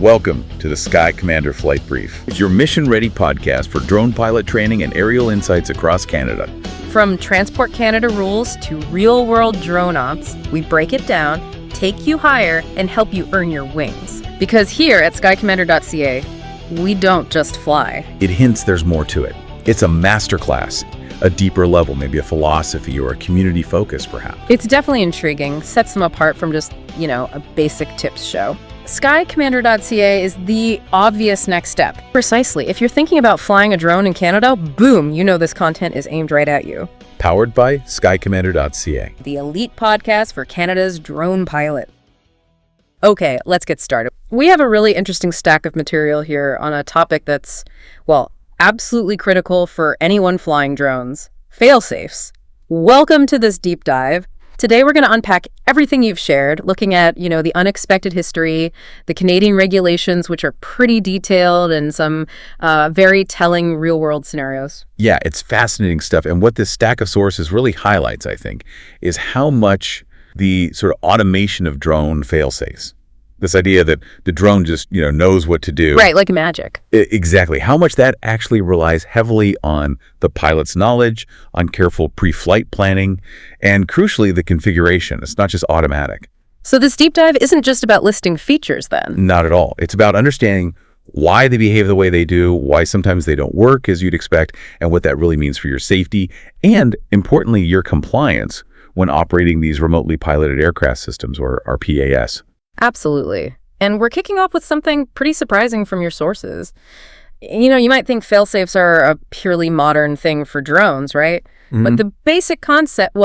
Welcome to the Sky Commander Flight Brief. It's your mission-ready podcast for drone pilot training and aerial insights across Canada. From Transport Canada rules to real-world drone ops, we break it down, take you higher, and help you earn your wings. Because here at skycommander.ca, we don't just fly. It hints there's more to it. It's a masterclass, a deeper level, maybe a philosophy or a community focus, perhaps. It's definitely intriguing, sets them apart from just, a basic tips show. Skycommander.ca is the obvious next step. Precisely. If you're thinking about flying a drone in Canada, boom, this content is aimed right at you. Powered by skycommander.ca. The elite podcast for Canada's drone pilot. Okay, let's get started. We have a really interesting stack of material here on a topic that's, absolutely critical for anyone flying drones. Fail-safes. Welcome to this deep dive. Today, we're going to unpack everything you've shared, looking at, the unexpected history, the Canadian regulations, which are pretty detailed, and some very telling real-world scenarios. Yeah, it's fascinating stuff. And what this stack of sources really highlights, I think, is how much the sort of automation of drone fail-safes, this idea that the drone just, knows what to do. Right, like magic. Exactly. How much that actually relies heavily on the pilot's knowledge, on careful pre-flight planning, and crucially, the configuration. It's not just automatic. So this deep dive isn't just about listing features then? Not at all. It's about understanding why they behave the way they do, why sometimes they don't work as you'd expect, and what that really means for your safety, and importantly, your compliance when operating these remotely piloted aircraft systems, or RPAS. Absolutely. And we're kicking off with something pretty surprising from your sources. You might think fail-safes are a purely modern thing for drones, right? Mm-hmm. But the basic concept,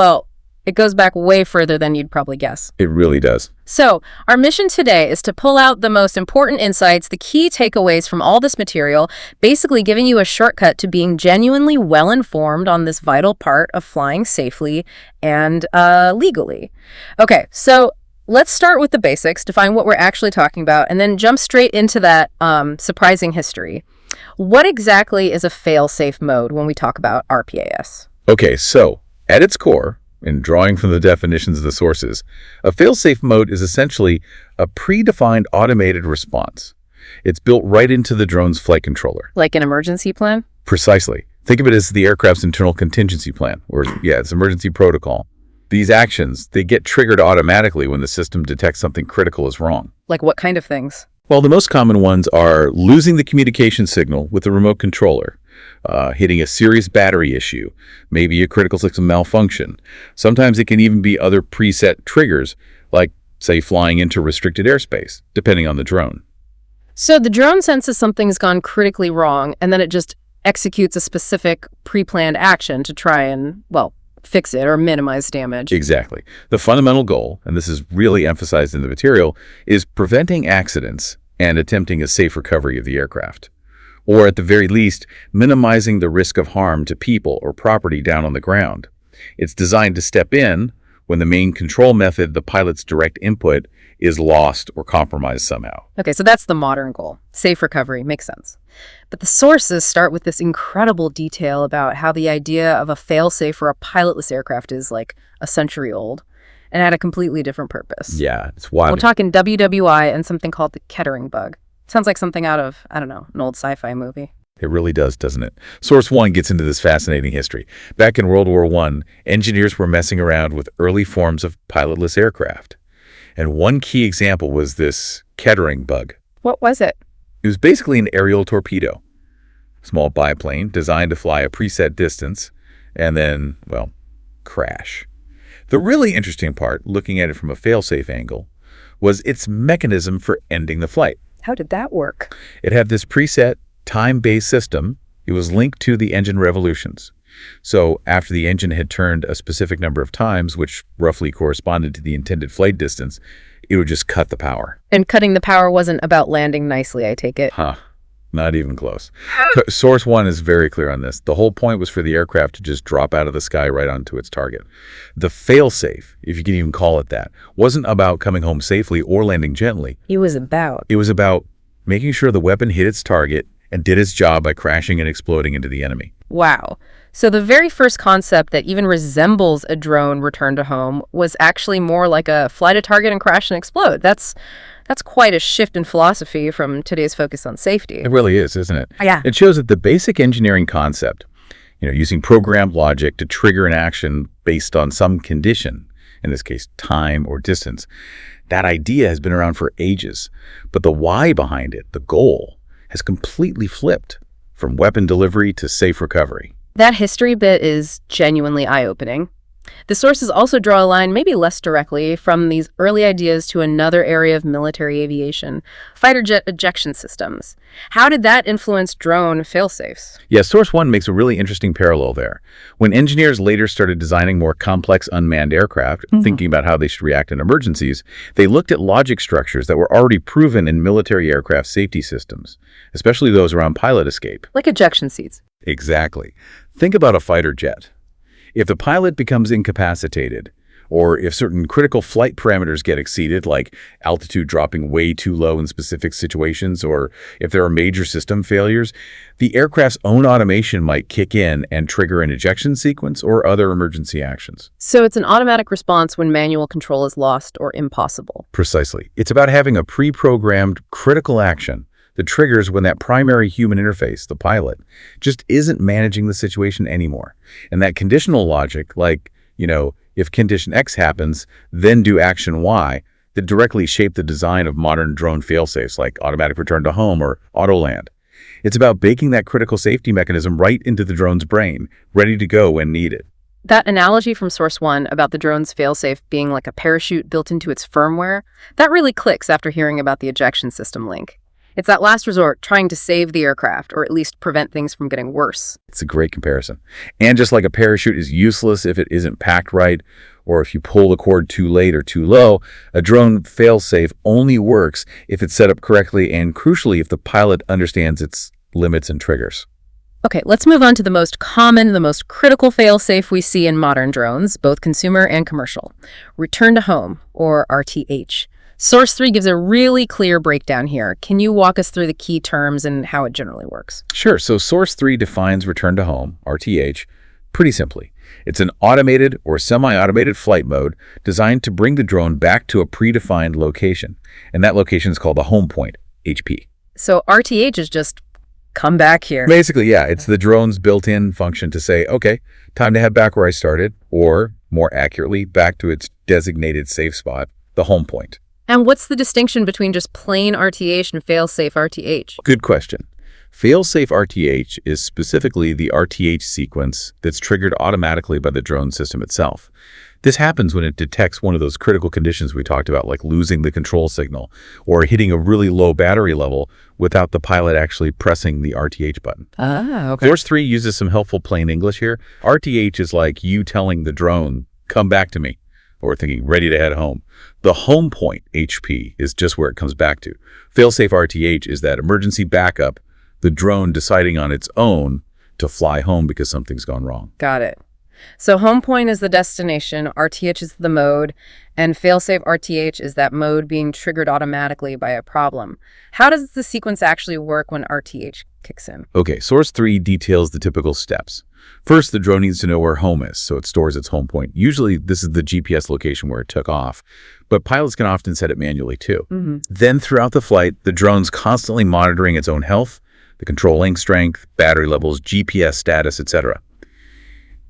it goes back way further than you'd probably guess. It really does. So our mission today is to pull out the most important insights, the key takeaways from all this material, basically giving you a shortcut to being genuinely well-informed on this vital part of flying safely and legally. Okay, so let's start with the basics, define what we're actually talking about, and then jump straight into that surprising history. What exactly is a fail-safe mode when we talk about RPAS? Okay, so at its core, in drawing from the definitions of the sources, a fail-safe mode is essentially a predefined automated response. It's built right into the drone's flight controller. Like an emergency plan? Precisely. Think of it as the aircraft's internal contingency plan, or it's emergency protocol. These actions, they get triggered automatically when the system detects something critical is wrong. Like what kind of things? Well, the most common ones are losing the communication signal with the remote controller, hitting a serious battery issue, maybe a critical system malfunction. Sometimes it can even be other preset triggers, like, say, flying into restricted airspace, depending on the drone. So the drone senses something's gone critically wrong, and then it just executes a specific pre-planned action to try and, fix it or minimize damage. Exactly. The fundamental goal, and this is really emphasized in the material, is preventing accidents and attempting a safe recovery of the aircraft. Or at the very least, minimizing the risk of harm to people or property down on the ground. It's designed to step in when the main control method, the pilot's direct input, is lost or compromised somehow. Okay, so that's the modern goal. Safe recovery makes sense. But the sources start with this incredible detail about how the idea of a fail-safe for a pilotless aircraft is like a century old and had a completely different purpose. Yeah, it's wild. We're talking WWI and something called the Kettering bug. Sounds like something out of, an old sci-fi movie. It really does, doesn't it? Source 1 gets into this fascinating history. Back in World War I, engineers were messing around with early forms of pilotless aircraft. And one key example was this Kettering bug. What was it? It was basically an aerial torpedo. Small biplane designed to fly a preset distance and then, crash. The really interesting part, looking at it from a fail-safe angle, was its mechanism for ending the flight. How did that work? It had this preset time-based system. It was linked to the engine revolutions. So after the engine had turned a specific number of times, which roughly corresponded to the intended flight distance, it would just cut the power. And cutting the power wasn't about landing nicely, I take it. Not even close. Source 1 is very clear on this. The whole point was for the aircraft to just drop out of the sky right onto its target. The fail-safe, if you can even call it that, wasn't about coming home safely or landing gently. It was about making sure the weapon hit its target and did its job by crashing and exploding into the enemy. Wow. So the very first concept that even resembles a drone return to home was actually more like a fly to target and crash and explode. That's That's quite a shift in philosophy from today's focus on safety. It really is, isn't it? Yeah. It shows that the basic engineering concept, using programmed logic to trigger an action based on some condition, in this case, time or distance, that idea has been around for ages. But the why behind it, the goal, has completely flipped from weapon delivery to safe recovery. That history bit is genuinely eye-opening. The sources also draw a line, maybe less directly, from these early ideas to another area of military aviation, fighter jet ejection systems. How did that influence drone fail-safes? Yeah, Source 1 makes a really interesting parallel there. When engineers later started designing more complex unmanned aircraft, thinking about how they should react in emergencies, they looked at logic structures that were already proven in military aircraft safety systems, especially those around pilot escape. Like ejection seats. Exactly. Think about a fighter jet. If the pilot becomes incapacitated, or if certain critical flight parameters get exceeded, like altitude dropping way too low in specific situations, or if there are major system failures, the aircraft's own automation might kick in and trigger an ejection sequence or other emergency actions. So it's an automatic response when manual control is lost or impossible. Precisely. It's about having a pre-programmed critical action that triggers when that primary human interface, the pilot, just isn't managing the situation anymore. And that conditional logic, like, if condition X happens, then do action Y, that directly shape the design of modern drone failsafes like automatic return to home or auto land. It's about baking that critical safety mechanism right into the drone's brain, ready to go when needed. That analogy from Source 1 about the drone's failsafe being like a parachute built into its firmware, that really clicks after hearing about the ejection system link. It's that last resort, trying to save the aircraft, or at least prevent things from getting worse. It's a great comparison. And just like a parachute is useless if it isn't packed right, or if you pull the cord too late or too low, a drone failsafe only works if it's set up correctly and, crucially, if the pilot understands its limits and triggers. Okay, let's move on to the most common, the most critical failsafe we see in modern drones, both consumer and commercial. Return to home, or RTH. Source 3 gives a really clear breakdown here. Can you walk us through the key terms and how it generally works? Sure. So Source 3 defines return to home, RTH, pretty simply. It's an automated or semi-automated flight mode designed to bring the drone back to a predefined location. And that location is called the home point, HP. So RTH is just come back here. Basically, yeah. It's the drone's built-in function to say, okay, time to head back where I started, or more accurately, back to its designated safe spot, the home point. And what's the distinction between just plain RTH and fail-safe RTH? Good question. Fail-safe RTH is specifically the RTH sequence that's triggered automatically by the drone system itself. This happens when it detects one of those critical conditions we talked about, like losing the control signal or hitting a really low battery level without the pilot actually pressing the RTH button. Ah, okay. Source 3 uses some helpful plain English here. RTH is like you telling the drone, come back to me, or thinking ready to head home. The home point, HP, is just where it comes back to. Failsafe RTH is that emergency backup, the drone deciding on its own to fly home because something's gone wrong. Got it. So home point is the destination, RTH is the mode, and failsafe RTH is that mode being triggered automatically by a problem. How does the sequence actually work when RTH kicks in? Okay, Source 3 details the typical steps. First, the drone needs to know where home is, so it stores its home point. Usually, this is the GPS location where it took off, but pilots can often set it manually too. Then, throughout the flight, the drone's constantly monitoring its own health, the control link strength, battery levels, GPS status, etc.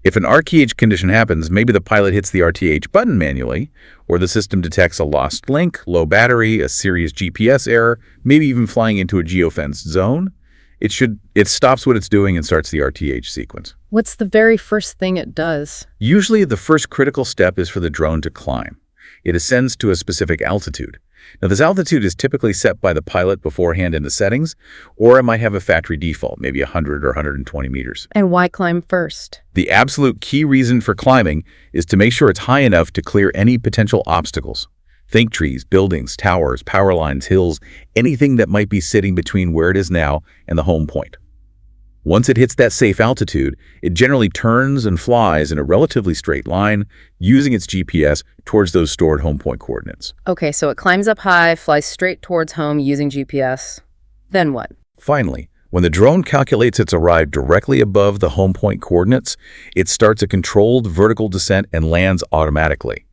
If an RTH condition happens, maybe the pilot hits the RTH button manually, or the system detects a lost link, low battery, a serious GPS error, maybe even flying into a geo-fenced zone. It stops what it's doing and starts the RTH sequence. What's the very first thing it does? Usually, the first critical step is for the drone to climb. It ascends to a specific altitude. Now, this altitude is typically set by the pilot beforehand in the settings, or it might have a factory default, maybe 100 or 120 meters. And why climb first? The absolute key reason for climbing is to make sure it's high enough to clear any potential obstacles. Think trees, buildings, towers, power lines, hills, anything that might be sitting between where it is now and the home point. Once it hits that safe altitude, it generally turns and flies in a relatively straight line, using its GPS towards those stored home point coordinates. Okay, so it climbs up high, flies straight towards home using GPS. Then what? Finally, when the drone calculates it's arrived directly above the home point coordinates, it starts a controlled vertical descent and lands automatically.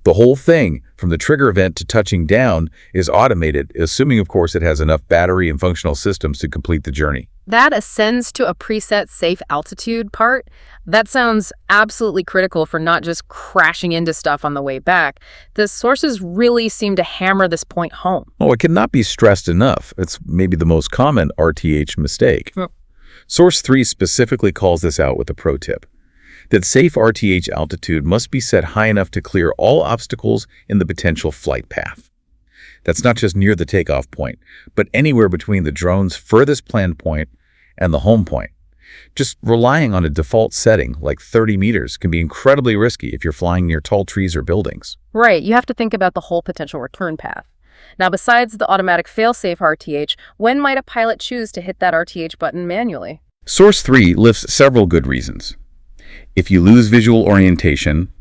The whole thing, from the trigger event to touching down, is automated, assuming, of course, it has enough battery and functional systems to complete the journey. That ascends to a preset safe altitude part, that sounds absolutely critical for not just crashing into stuff on the way back. The sources really seem to hammer this point home. Oh, it cannot be stressed enough. It's maybe the most common RTH mistake. Yep. Source 3 specifically calls this out with a pro tip, that safe RTH altitude must be set high enough to clear all obstacles in the potential flight path. That's not just near the takeoff point, but anywhere between the drone's furthest planned point and the home point. Just relying on a default setting like 30 meters can be incredibly risky if you're flying near tall trees or buildings. Right, you have to think about the whole potential return path. Now, besides the automatic fail-safe RTH, when might a pilot choose to hit that RTH button manually? Source 3 lists several good reasons. If you lose visual orientation,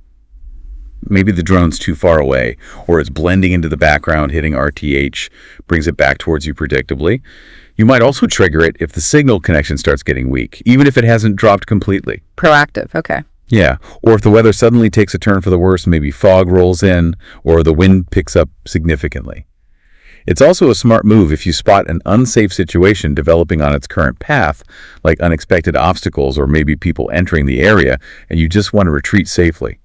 maybe the drone's too far away, or it's blending into the background, hitting RTH, brings it back towards you predictably. You might also trigger it if the signal connection starts getting weak, even if it hasn't dropped completely. Proactive, okay. Yeah, or if the weather suddenly takes a turn for the worse, maybe fog rolls in, or the wind picks up significantly. It's also a smart move if you spot an unsafe situation developing on its current path, like unexpected obstacles or maybe people entering the area, and you just want to retreat safely.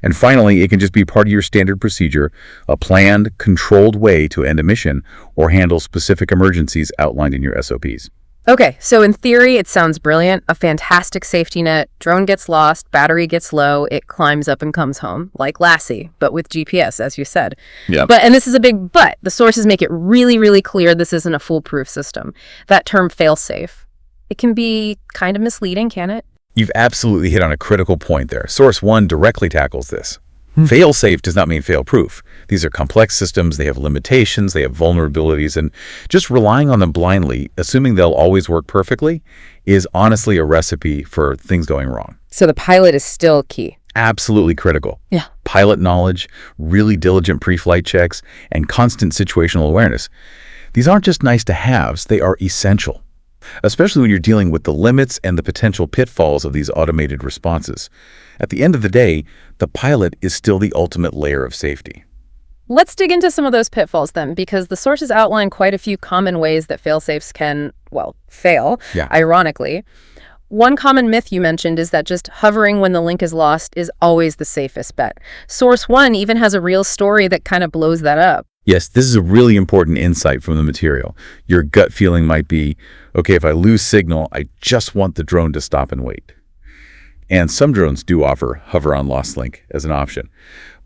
And finally, it can just be part of your standard procedure, a planned, controlled way to end a mission or handle specific emergencies outlined in your SOPs. Okay, so in theory, it sounds brilliant. A fantastic safety net. Drone gets lost, battery gets low, it climbs up and comes home, like Lassie, but with GPS, as you said. Yeah. And this is a big but. The sources make it really, really clear this isn't a foolproof system. That term fail-safe, it can be kind of misleading, can it? You've absolutely hit on a critical point there. Source 1 directly tackles this. Fail-safe does not mean fail-proof. These are complex systems, they have limitations, they have vulnerabilities, and just relying on them blindly, assuming they'll always work perfectly, is honestly a recipe for things going wrong. So the pilot is still key. Absolutely critical. Yeah. Pilot knowledge, really diligent pre-flight checks, and constant situational awareness. These aren't just nice-to-haves, they are essential, especially when you're dealing with the limits and the potential pitfalls of these automated responses. At the end of the day, the pilot is still the ultimate layer of safety. Let's dig into some of those pitfalls then, because the sources outline quite a few common ways that fail-safes can, well, fail, ironically. One common myth you mentioned is that just hovering when the link is lost is always the safest bet. Source 1 even has a real story that kind of blows that up. Yes, this is a really important insight from the material. Your gut feeling might be, okay, if I lose signal, I just want the drone to stop and wait. And some drones do offer hover on lost link as an option.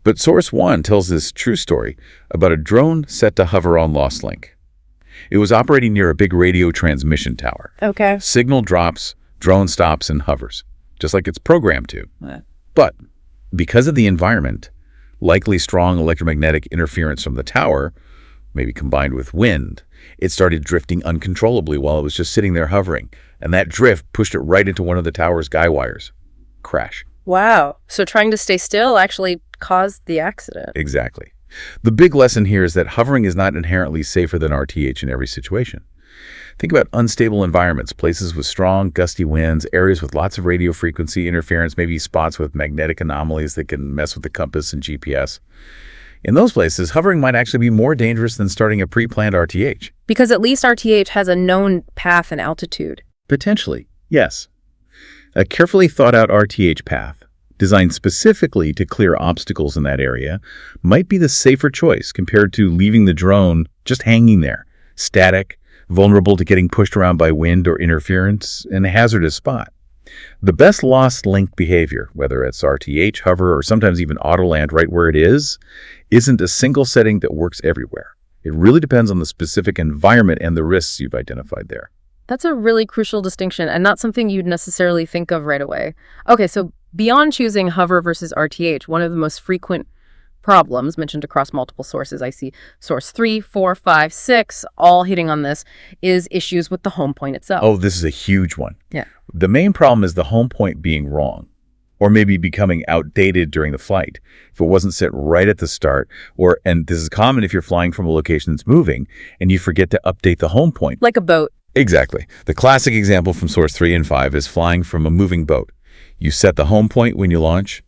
But Source 1 tells this true story about a drone set to hover on lost link. It was operating near a big radio transmission tower. Okay. Signal drops, drone stops and hovers, just like it's programmed to. But because of the environment, likely strong electromagnetic interference from the tower, maybe combined with wind, it started drifting uncontrollably while it was just sitting there hovering. And that drift pushed it right into one of the tower's guy wires. Crash. Wow. So trying to stay still actually caused the accident. Exactly. The big lesson here is that hovering is not inherently safer than RTH in every situation. Think about unstable environments, places with strong, gusty winds, areas with lots of radio frequency interference, maybe spots with magnetic anomalies that can mess with the compass and GPS. In those places, hovering might actually be more dangerous than starting a pre-planned RTH. Because at least RTH has a known path and altitude. Potentially, yes. A carefully thought-out RTH path, designed specifically to clear obstacles in that area, might be the safer choice compared to leaving the drone just hanging there, static, vulnerable to getting pushed around by wind or interference, in a hazardous spot. The best lost link behavior, whether it's RTH, hover, or sometimes even auto-land right where it is, isn't a single setting that works everywhere. It really depends on the specific environment and the risks you've identified there. That's a really crucial distinction and not something you'd necessarily think of right away. Okay, so beyond choosing hover versus RTH, one of the most frequent problems mentioned across multiple sources, I see source 3, 4, 5, 6, all hitting on this, is issues with the home point itself. Oh, this is a huge one. Yeah. The main problem is the home point being wrong, or maybe becoming outdated during the flight. If it wasn't set right at the start, and this is common if you're flying from a location that's moving, and you forget to update the home point. Like a boat. Exactly. The classic example from source 3 and 5 is flying from a moving boat. You set the home point when you launch.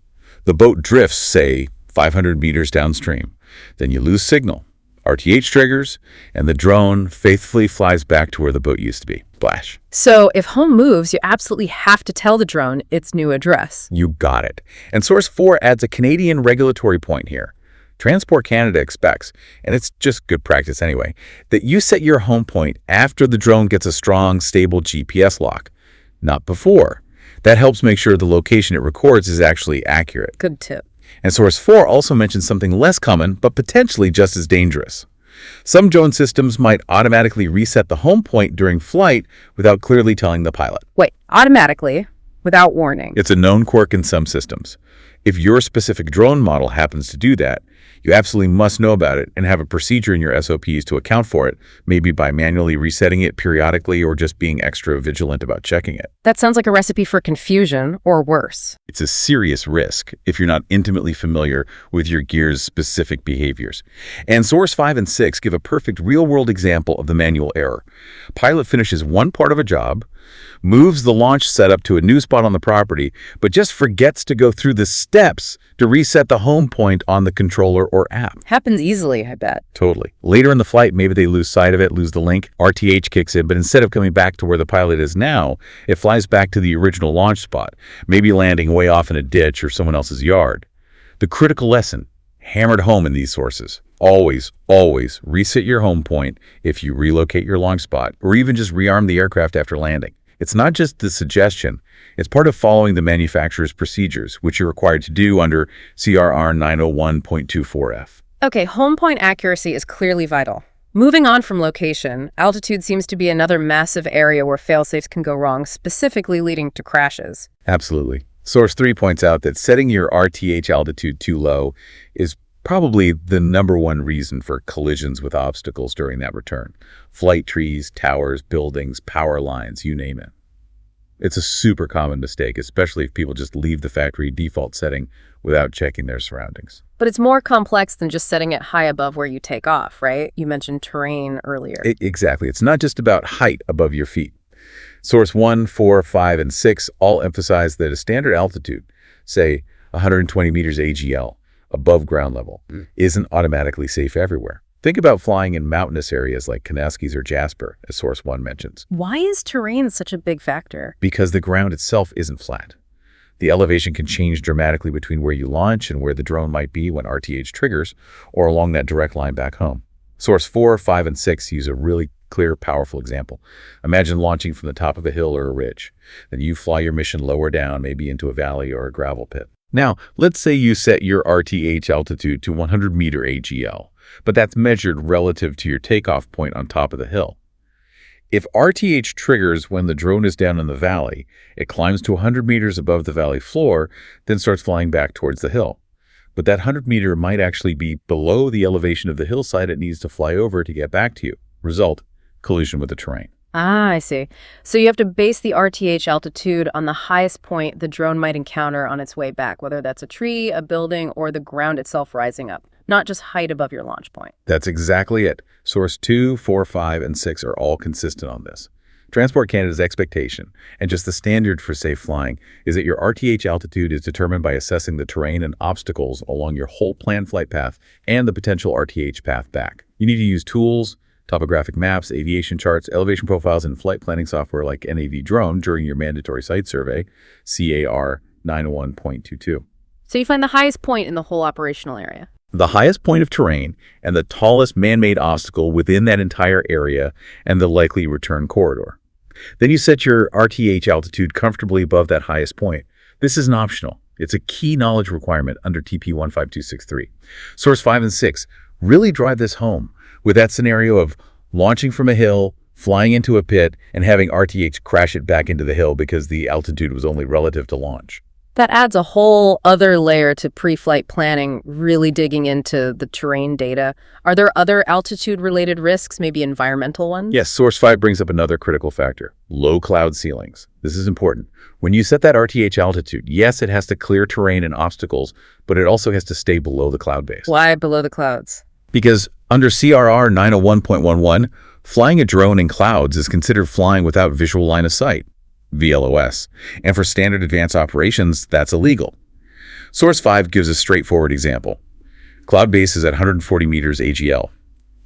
The boat drifts, say, 500 meters downstream. Then you lose signal. RTH triggers, and the drone faithfully flies back to where the boat used to be. Splash. So if home moves, you absolutely have to tell the drone its new address. You got it. And Source 4 adds a Canadian regulatory point here. Transport Canada expects, and it's just good practice anyway, that you set your home point after the drone gets a strong, stable GPS lock, not before. That helps make sure the location it records is actually accurate. Good tip. And Source 4 also mentions something less common, but potentially just as dangerous. Some drone systems might automatically reset the home point during flight without clearly telling the pilot. Wait, automatically, without warning? It's a known quirk in some systems. If your specific drone model happens to do that, you absolutely must know about it and have a procedure in your SOPs to account for it, maybe by manually resetting it periodically or just being extra vigilant about checking it. That sounds like a recipe for confusion, or worse. It's a serious risk if you're not intimately familiar with your gear's specific behaviors. And Source 5 and 6 give a perfect real-world example of the manual error. Pilot finishes one part of a job, moves the launch setup to a new spot on the property, but just forgets to go through the steps to reset the home point on the controller or app. Happens easily, I bet. Totally. Later in the flight, maybe they lose sight of it, lose the link, RTH kicks in, but instead of coming back to where the pilot is now, it flies back to the original launch spot, maybe landing way off in a ditch or someone else's yard. The critical lesson, hammered home in these sources. Always, always reset your home point if you relocate your launch spot, or even just rearm the aircraft after landing. It's not just the suggestion, it's part of following the manufacturer's procedures, which you're required to do under CRR 901.24F. Okay, home point accuracy is clearly vital. Moving on from location, altitude seems to be another massive area where failsafes can go wrong, specifically leading to crashes. Absolutely. Source 3 points out that setting your RTH altitude too low is probably the #1 reason for collisions with obstacles during that return. Flight trees, towers, buildings, power lines, you name it. It's a super common mistake, especially if people just leave the factory default setting without checking their surroundings. But it's more complex than just setting it high above where you take off, right? You mentioned terrain earlier. Exactly. It's not just about height above your feet. Source 1, 4, 5, and 6 all emphasize that a standard altitude, say 120 meters AGL, above ground level, isn't automatically safe everywhere. Think about flying in mountainous areas like Kanaskis or Jasper, as Source 1 mentions. Why is terrain such a big factor? Because the ground itself isn't flat. The elevation can change dramatically between where you launch and where the drone might be when RTH triggers, or along that direct line back home. Source 4, 5, and 6 use a really clear, powerful example. Imagine launching from the top of a hill or a ridge. Then you fly your mission lower down, maybe into a valley or a gravel pit. Now, let's say you set your RTH altitude to 100 meter AGL, but that's measured relative to your takeoff point on top of the hill. If RTH triggers when the drone is down in the valley, it climbs to 100 meters above the valley floor, then starts flying back towards the hill. But that 100 meter might actually be below the elevation of the hillside it needs to fly over to get back to you. Result, collision with the terrain. Ah, I see. So you have to base the RTH altitude on the highest point the drone might encounter on its way back, whether that's a tree, a building, or the ground itself rising up, not just height above your launch point. That's exactly it. Source 2, 4, 5, and 6 are all consistent on this. Transport Canada's expectation, and just the standard for safe flying, is that your RTH altitude is determined by assessing the terrain and obstacles along your whole planned flight path and the potential RTH path back. You need to use tools, topographic maps, aviation charts, elevation profiles, and flight planning software like NAV Drone during your mandatory site survey, CAR 901.22. So you find the highest point in the whole operational area. The highest point of terrain and the tallest man-made obstacle within that entire area and the likely return corridor. Then you set your RTH altitude comfortably above that highest point. This isn't optional. It's a key knowledge requirement under TP 15263. Source 5 and 6 really drive this home with that scenario of launching from a hill, flying into a pit, and having RTH crash it back into the hill because the altitude was only relative to launch. That adds a whole other layer to pre-flight planning, really digging into the terrain data. Are there other altitude-related risks, maybe environmental ones? Yes, Source 5 brings up another critical factor, low cloud ceilings. This is important. When you set that RTH altitude, yes, it has to clear terrain and obstacles, but it also has to stay below the cloud base. Why below the clouds? Because under CRR 901.11, flying a drone in clouds is considered flying without visual line of sight, BVLOS, and for standard advanced operations, that's illegal. Source 5 gives a straightforward example. Cloud base is at 140 meters AGL.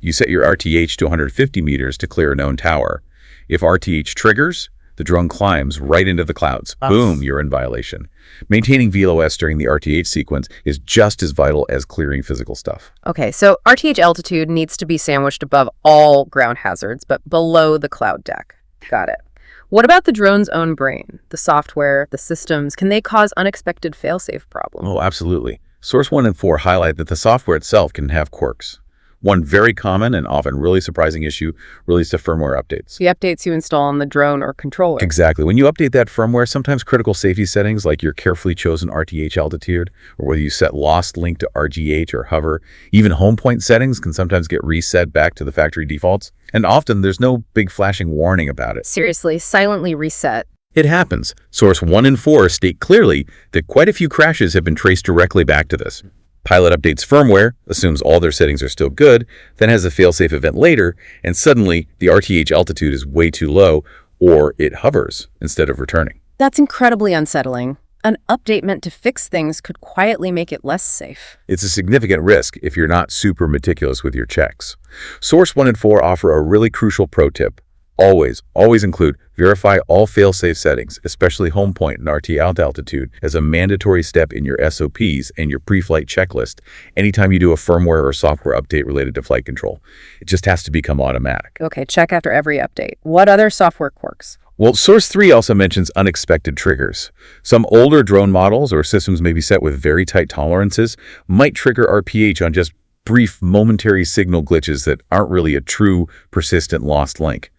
You set your RTH to 150 meters to clear a known tower. If RTH triggers, the drone climbs right into the clouds. Boom, you're in violation. Maintaining VLOS during the RTH sequence is just as vital as clearing physical stuff. Okay, so RTH altitude needs to be sandwiched above all ground hazards, but below the cloud deck. Got it. What about the drone's own brain? The software, the systems, can they cause unexpected fail-safe problems? Oh, absolutely. Source 1 and 4 highlight that the software itself can have quirks. One very common and often really surprising issue relates to firmware updates. The updates you install on the drone or controller. Exactly. When you update that firmware, sometimes critical safety settings like your carefully chosen RTH altitude, or whether you set lost link to RGH or hover, even home point settings can sometimes get reset back to the factory defaults. And often there's no big flashing warning about it. Seriously, silently reset. It happens. Source 1 and 4 state clearly that quite a few crashes have been traced directly back to this. Pilot updates firmware, assumes all their settings are still good, then has a failsafe event later, and suddenly the RTH altitude is way too low, or it hovers instead of returning. That's incredibly unsettling. An update meant to fix things could quietly make it less safe. It's a significant risk if you're not super meticulous with your checks. Source 1 and 4 offer a really crucial pro tip. Always include verify all fail-safe settings, especially home point and RT alt altitude, as a mandatory step in your SOPs and your pre-flight checklist anytime you do a firmware or software update related to flight control. It just has to become automatic. Okay, check after every update. What other software quirks? Well, Source 3 also mentions unexpected triggers. Some older drone models or systems may be set with very tight tolerances, might trigger RPH on just brief momentary signal glitches that aren't really a true persistent lost link.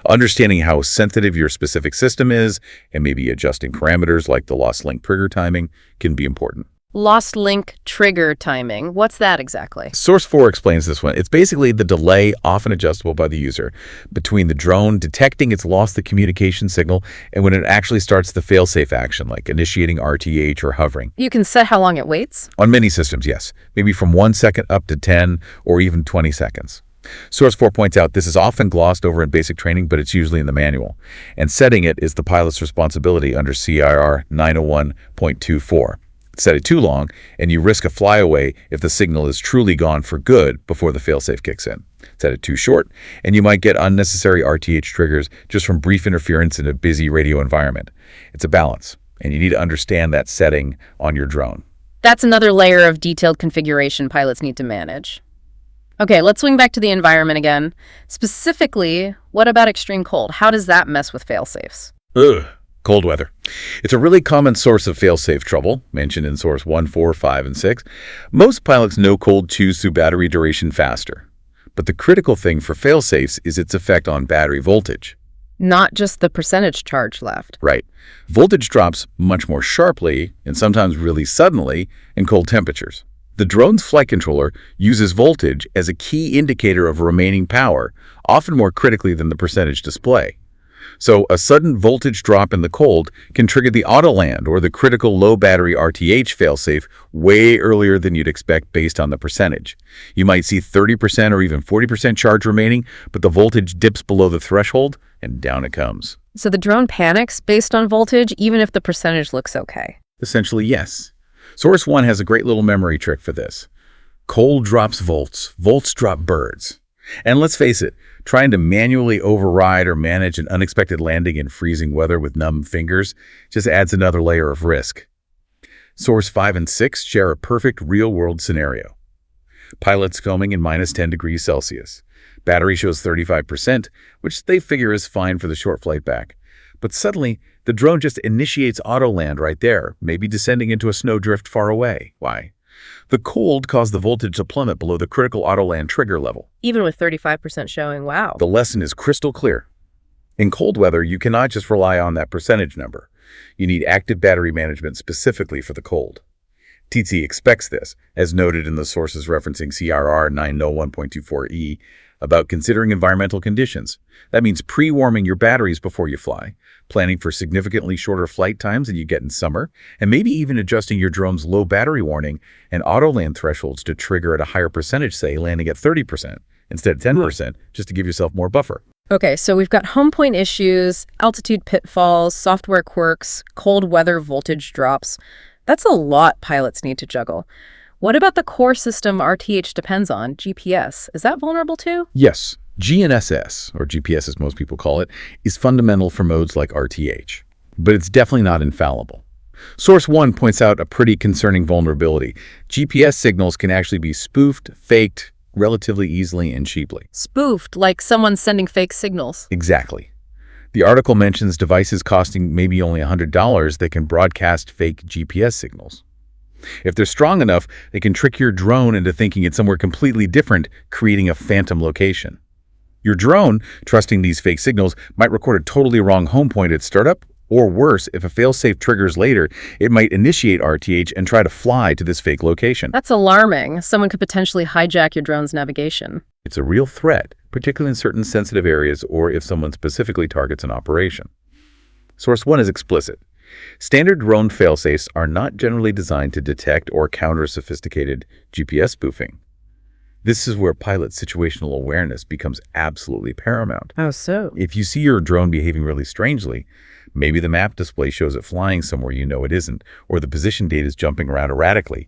Understanding how sensitive your specific system is and maybe adjusting parameters like the lost link trigger timing can be important. Lost link trigger timing. What's that exactly? Source 4 explains this one. It's basically the delay, often adjustable by the user, between the drone detecting it's lost the communication signal and when it actually starts the failsafe action, like initiating RTH or hovering. You can set how long it waits? On many systems, yes. Maybe from 1 second up to 10 or even 20 seconds. Source 4 points out this is often glossed over in basic training, but it's usually in the manual. And setting it is the pilot's responsibility under CIR 901.24. Set it too long, and you risk a flyaway if the signal is truly gone for good before the failsafe kicks in. Set it too short, and you might get unnecessary RTH triggers just from brief interference in a busy radio environment. It's a balance, and you need to understand that setting on your drone. That's another layer of detailed configuration pilots need to manage. Okay, let's swing back to the environment again. Specifically, what about extreme cold? How does that mess with failsafes? Cold weather. It's a really common source of failsafe trouble, mentioned in Source 1, 4, 5, and 6. Most pilots know cold chews through battery duration faster. But the critical thing for failsafes is its effect on battery voltage. Not just the percentage charge left. Right. Voltage drops much more sharply, and sometimes really suddenly, in cold temperatures. The drone's flight controller uses voltage as a key indicator of remaining power, often more critically than the percentage display. So a sudden voltage drop in the cold can trigger the auto land or the critical low battery RTH failsafe way earlier than you'd expect based on the percentage. You might see 30% or even 40% charge remaining, but the voltage dips below the threshold and down it comes. So the drone panics based on voltage, even if the percentage looks okay? Essentially, yes. Source 1 has a great little memory trick for this. Cold drops volts, volts drop birds. And let's face it, trying to manually override or manage an unexpected landing in freezing weather with numb fingers just adds another layer of risk. Source 5 and 6 share a perfect real-world scenario. Pilots filming in minus 10 degrees Celsius. Battery shows 35%, which they figure is fine for the short flight back. But suddenly, the drone just initiates auto land right there, maybe descending into a snowdrift far away. Why? The cold caused the voltage to plummet below the critical auto land trigger level. Even with 35% showing, wow. The lesson is crystal clear. In cold weather, you cannot just rely on that percentage number. You need active battery management specifically for the cold. TT expects this, as noted in the sources referencing CRR 901.24e, about considering environmental conditions. That means pre-warming your batteries before you fly, planning for significantly shorter flight times than you get in summer, and maybe even adjusting your drone's low battery warning and auto land thresholds to trigger at a higher percentage, say landing at 30% instead of 10%, just to give yourself more buffer. Okay, so we've got home point issues, altitude pitfalls, software quirks, cold weather voltage drops. That's a lot pilots need to juggle. What about the core system RTH depends on, GPS? Is that vulnerable too? Yes, GNSS, or GPS as most people call it, is fundamental for modes like RTH, but it's definitely not infallible. Source 1 points out a pretty concerning vulnerability. GPS signals can actually be spoofed, faked, relatively easily and cheaply. Spoofed, like someone sending fake signals. Exactly. The article mentions devices costing maybe only $100 that can broadcast fake GPS signals. If they're strong enough, they can trick your drone into thinking it's somewhere completely different, creating a phantom location. Your drone, trusting these fake signals, might record a totally wrong home point at startup, or worse, if a failsafe triggers later, it might initiate RTH and try to fly to this fake location. That's alarming. Someone could potentially hijack your drone's navigation. It's a real threat, particularly in certain sensitive areas or if someone specifically targets an operation. Source 1 is explicit. Standard drone failsafes are not generally designed to detect or counter sophisticated GPS spoofing. This is where pilot situational awareness becomes absolutely paramount. How so? If you see your drone behaving really strangely, maybe the map display shows it flying somewhere you know it isn't, or the position data is jumping around erratically,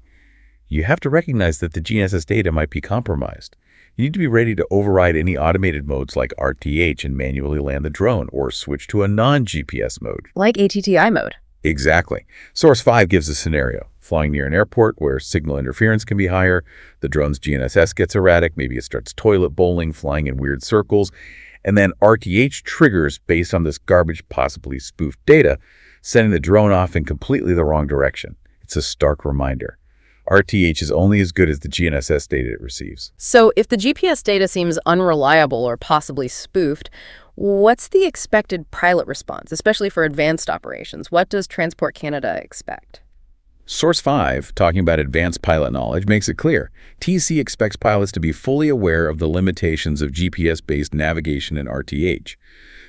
you have to recognize that the GNSS data might be compromised. You need to be ready to override any automated modes like RTH and manually land the drone, or switch to a non-GPS mode. Like ATTI mode. Exactly. Source 5 gives a scenario. Flying near an airport where signal interference can be higher, the drone's GNSS gets erratic, maybe it starts toilet bowling, flying in weird circles, and then RTH triggers based on this garbage, possibly spoofed data, sending the drone off in completely the wrong direction. It's a stark reminder. RTH is only as good as the GNSS data it receives. So if the GPS data seems unreliable or possibly spoofed, what's the expected pilot response, especially for advanced operations? What does Transport Canada expect? Source 5, talking about advanced pilot knowledge, makes it clear. TC expects pilots to be fully aware of the limitations of GPS-based navigation and RTH.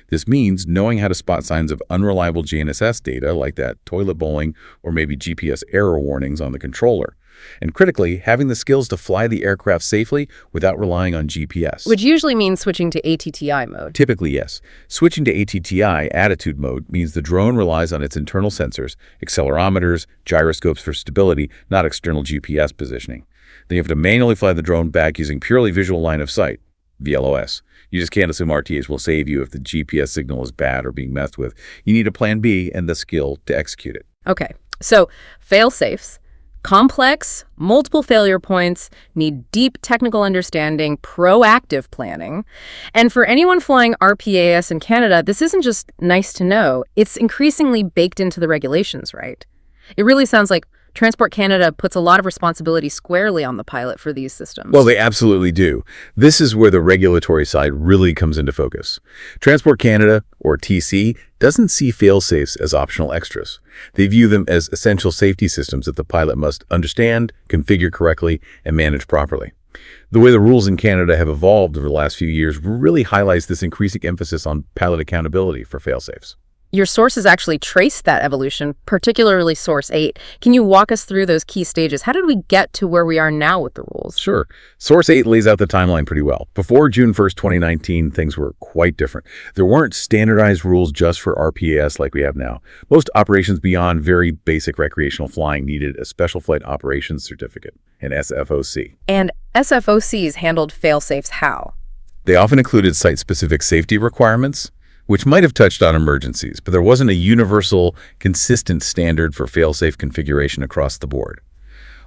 This means knowing how to spot signs of unreliable GNSS data, like that toilet bowling or maybe GPS error warnings on the controller. And critically, having the skills to fly the aircraft safely without relying on GPS. Which usually means switching to ATTI mode. Typically, yes. Switching to ATTI, attitude mode, means the drone relies on its internal sensors, accelerometers, gyroscopes for stability, not external GPS positioning. Then you have to manually fly the drone back using purely visual line of sight, BVLOS. You just can't assume RTH will save you if the GPS signal is bad or being messed with. You need a plan B and the skill to execute it. Okay, so fail-safes. Complex, multiple failure points, need deep technical understanding, proactive planning. And for anyone flying RPAS in Canada, this isn't just nice to know. It's increasingly baked into the regulations, right? It really sounds like Transport Canada puts a lot of responsibility squarely on the pilot for these systems. Well, they absolutely do. This is where the regulatory side really comes into focus. Transport Canada, or TC, doesn't see fail-safes as optional extras. They view them as essential safety systems that the pilot must understand, configure correctly, and manage properly. The way the rules in Canada have evolved over the last few years really highlights this increasing emphasis on pilot accountability for fail-safes. Your sources actually trace that evolution, particularly Source 8. Can you walk us through those key stages? How did we get to where we are now with the rules? Sure. Source 8 lays out the timeline pretty well. Before June 1st, 2019, things were quite different. There weren't standardized rules just for RPAS like we have now. Most operations beyond very basic recreational flying needed a Special Flight Operations Certificate, an SFOC. And SFOCs handled fail-safes how? They often included site-specific safety requirements, which might have touched on emergencies, but there wasn't a universal, consistent standard for fail-safe configuration across the board.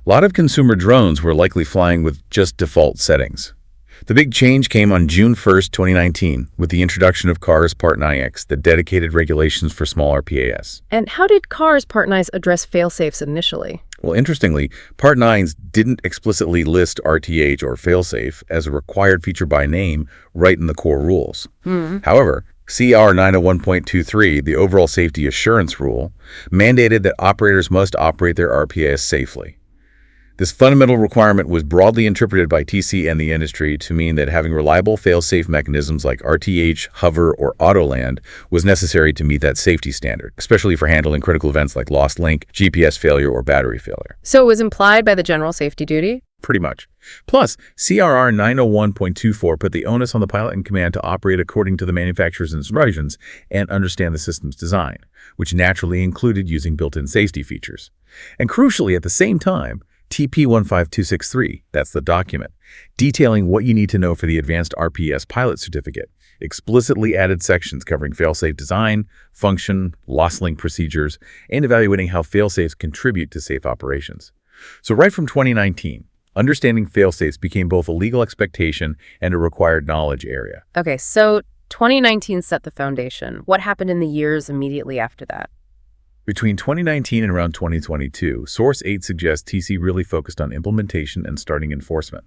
A lot of consumer drones were likely flying with just default settings. The big change came on June 1st, 2019, with the introduction of CARS Part 9X, the dedicated regulations for small RPAS. And how did CARS Part 9s address fail-safes initially? Well, interestingly, Part 9s didn't explicitly list RTH or fail-safe as a required feature by name right in the core rules. However, CR 901.23, the Overall Safety Assurance Rule, mandated that operators must operate their RPAS safely. This fundamental requirement was broadly interpreted by TC and the industry to mean that having reliable fail-safe mechanisms like RTH, hover, or autoland was necessary to meet that safety standard, especially for handling critical events like lost link, GPS failure, or battery failure. So it was implied by the general safety duty? Pretty much. Plus, CRR 901.24 put the onus on the pilot in command to operate according to the manufacturer's instructions and understand the system's design, which naturally included using built-in safety features. And crucially, at the same time, TP15263, that's the document, detailing what you need to know for the Advanced RPAS Pilot Certificate, explicitly added sections covering fail-safe design, function, loss link procedures, and evaluating how fail-safes contribute to safe operations. So right from 2019, understanding fail-safes became both a legal expectation and a required knowledge area. Okay, so 2019 set the foundation. What happened in the years immediately after that? Between 2019 and around 2022, Source 8 suggests TC really focused on implementation and starting enforcement.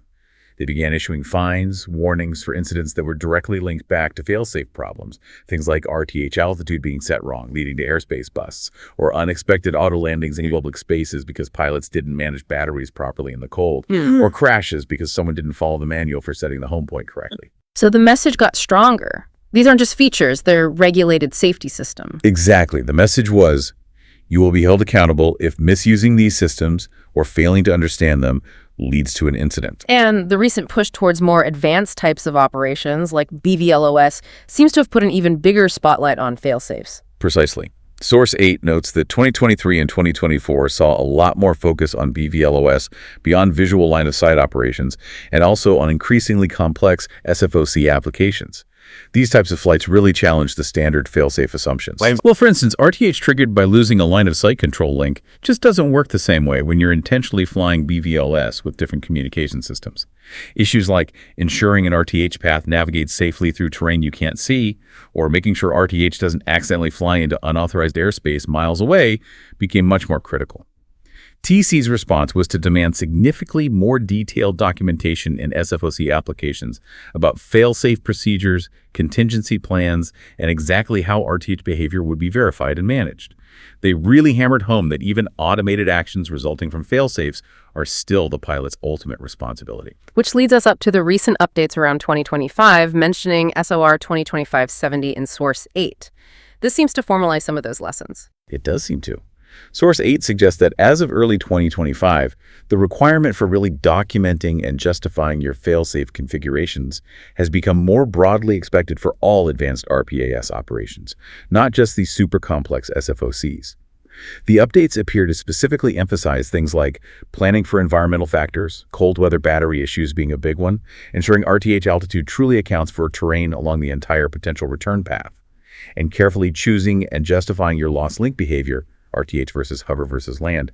They began issuing fines, warnings for incidents that were directly linked back to fail-safe problems, things like RTH altitude being set wrong, leading to airspace busts, or unexpected auto landings in public spaces because pilots didn't manage batteries properly in the cold, or crashes because someone didn't follow the manual for setting the home point correctly. So the message got stronger. These aren't just features, they're regulated safety system. Exactly. The message was, you will be held accountable if misusing these systems or failing to understand them leads to an incident. And the recent push towards more advanced types of operations, like BVLOS, seems to have put an even bigger spotlight on fail-safes. Precisely. Source 8 notes that 2023 and 2024 saw a lot more focus on BVLOS beyond visual line-of-sight operations and also on increasingly complex SFOC applications. These types of flights really challenge the standard fail-safe assumptions. Well, for instance, RTH triggered by losing a line-of-sight control link just doesn't work the same way when you're intentionally flying BVLS with different communication systems. Issues like ensuring an RTH path navigates safely through terrain you can't see, or making sure RTH doesn't accidentally fly into unauthorized airspace miles away became much more critical. TC's response was to demand significantly more detailed documentation in SFOC applications about fail-safe procedures, contingency plans, and exactly how RTH behavior would be verified and managed. They really hammered home that even automated actions resulting from fail-safes are still the pilot's ultimate responsibility. Which leads us up to the recent updates around 2025, mentioning SOR 2025-70 in Source 8. This seems to formalize some of those lessons. It does seem to. Source 8 suggests that as of early 2025, the requirement for really documenting and justifying your fail-safe configurations has become more broadly expected for all advanced RPAS operations, not just these super complex SFOCs. The updates appear to specifically emphasize things like planning for environmental factors, cold weather battery issues being a big one, ensuring RTH altitude truly accounts for terrain along the entire potential return path, and carefully choosing and justifying your loss link behavior, RTH versus hover versus land,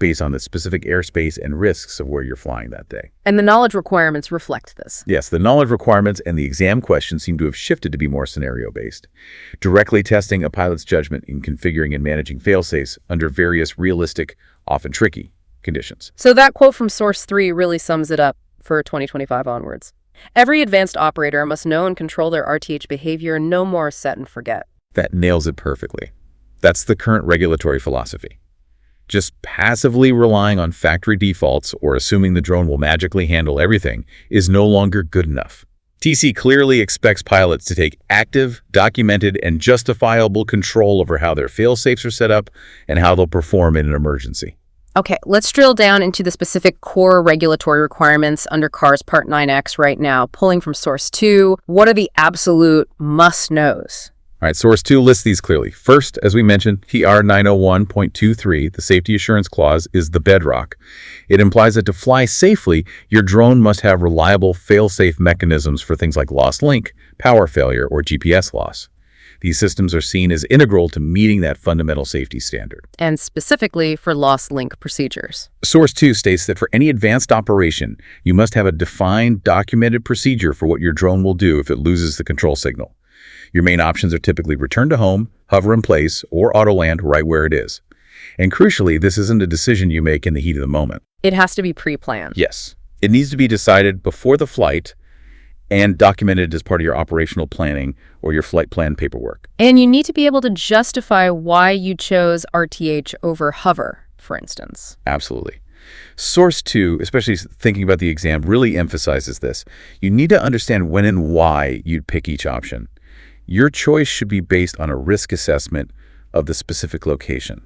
based on the specific airspace and risks of where you're flying that day. And the knowledge requirements reflect this. Yes, the knowledge requirements and the exam questions seem to have shifted to be more scenario-based, directly testing a pilot's judgment in configuring and managing fail-safes under various realistic, often tricky, conditions. So that quote from Source 3 really sums it up for 2025 onwards. Every advanced operator must know and control their RTH behavior, no more set and forget. That nails it perfectly. That's the current regulatory philosophy. Just passively relying on factory defaults or assuming the drone will magically handle everything is no longer good enough. TC clearly expects pilots to take active, documented, and justifiable control over how their fail-safes are set up and how they'll perform in an emergency. Okay, let's drill down into the specific core regulatory requirements under CARS Part 9X right now, pulling from Source 2. What are the absolute must-knows? All right, Source 2 lists these clearly. First, as we mentioned, TR 901.23, the Safety Assurance Clause, is the bedrock. It implies that to fly safely, your drone must have reliable fail-safe mechanisms for things like lost link, power failure, or GPS loss. These systems are seen as integral to meeting that fundamental safety standard. And specifically for lost link procedures. Source 2 states that for any advanced operation, you must have a defined, documented procedure for what your drone will do if it loses the control signal. Your main options are typically return to home, hover in place, or auto land right where it is. And crucially, this isn't a decision you make in the heat of the moment. It has to be pre-planned. Yes. It needs to be decided before the flight and documented as part of your operational planning or your flight plan paperwork. And you need to be able to justify why you chose RTH over hover, for instance. Absolutely. Source 2, especially thinking about the exam, really emphasizes this. You need to understand when and why you'd pick each option. Your choice should be based on a risk assessment of the specific location.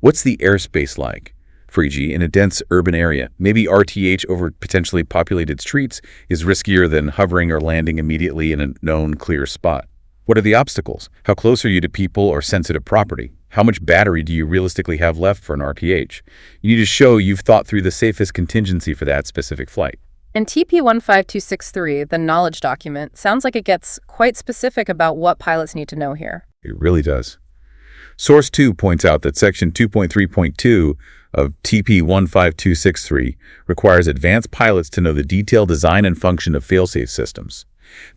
What's the airspace like? For e.g., in a dense urban area, maybe RTH over potentially populated streets is riskier than hovering or landing immediately in a known clear spot. What are the obstacles? How close are you to people or sensitive property? How much battery do you realistically have left for an RPH? You need to show you've thought through the safest contingency for that specific flight. And TP15263, the knowledge document, sounds like it gets quite specific about what pilots need to know here. It really does. Source 2 points out that Section 2.3.2 of TP15263 requires advanced pilots to know the detailed design and function of fail-safe systems.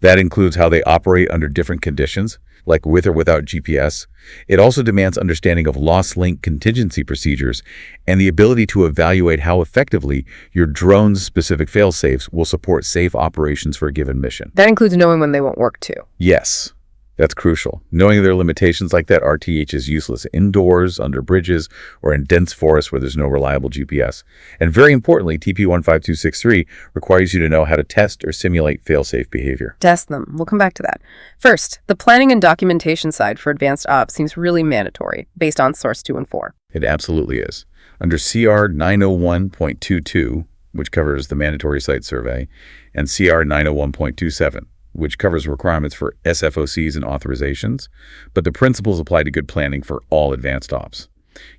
That includes how they operate under different conditions, like with or without GPS. It also demands understanding of loss link contingency procedures and the ability to evaluate how effectively your drone's specific fail-safes will support safe operations for a given mission. That includes knowing when they won't work too. Yes, that's crucial. Knowing their limitations like that RTH is useless indoors, under bridges, or in dense forests where there's no reliable GPS. And very importantly, TP15263 requires you to know how to test or simulate fail-safe behavior. Test them. We'll come back to that. First, the planning and documentation side for advanced ops seems really mandatory based on Source 2 and 4. It absolutely is. Under CR 901.22, which covers the mandatory site survey, and CR 901.27, which covers requirements for SFOCs and authorizations, but the principles apply to good planning for all advanced ops.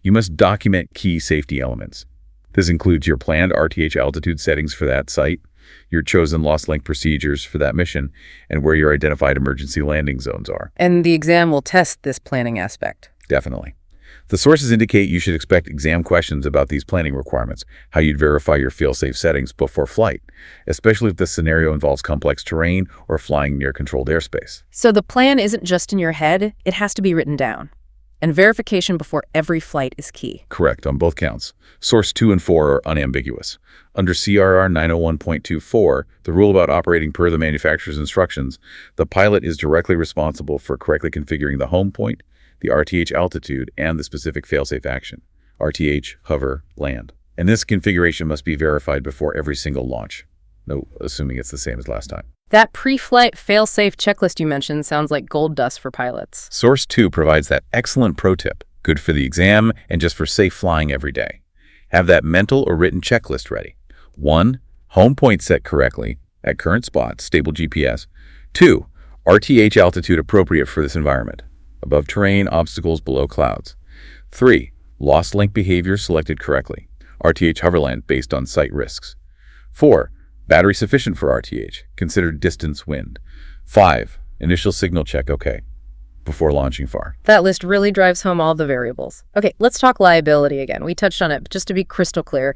You must document key safety elements. This includes your planned RTH altitude settings for that site, your chosen loss link procedures for that mission, and where your identified emergency landing zones are. And the exam will test this planning aspect. Definitely. The sources indicate you should expect exam questions about these planning requirements, how you'd verify your fail-safe settings before flight, especially if the scenario involves complex terrain or flying near controlled airspace. So the plan isn't just in your head, it has to be written down. And verification before every flight is key. Correct, on both counts. Source 2 and 4 are unambiguous. Under CRR 901.24, the rule about operating per the manufacturer's instructions, the pilot is directly responsible for correctly configuring the home point, the RTH altitude, and the specific fail-safe action, RTH, hover, land. And this configuration must be verified before every single launch. No, assuming it's the same as last time. That pre-flight fail-safe checklist you mentioned sounds like gold dust for pilots. Source 2 provides that excellent pro tip, good for the exam and just for safe flying every day. Have that mental or written checklist ready. 1. Home point set correctly, at current spot, stable GPS. 2. RTH altitude appropriate for this environment, above terrain, obstacles, below clouds. 3. Lost link behavior selected correctly, RTH hoverland based on site risks. 4. Battery sufficient for RTH, consider distance wind. 5. Initial signal check okay, before launching far. That list really drives home all the variables. Okay, let's talk liability again. We touched on it, but just to be crystal clear,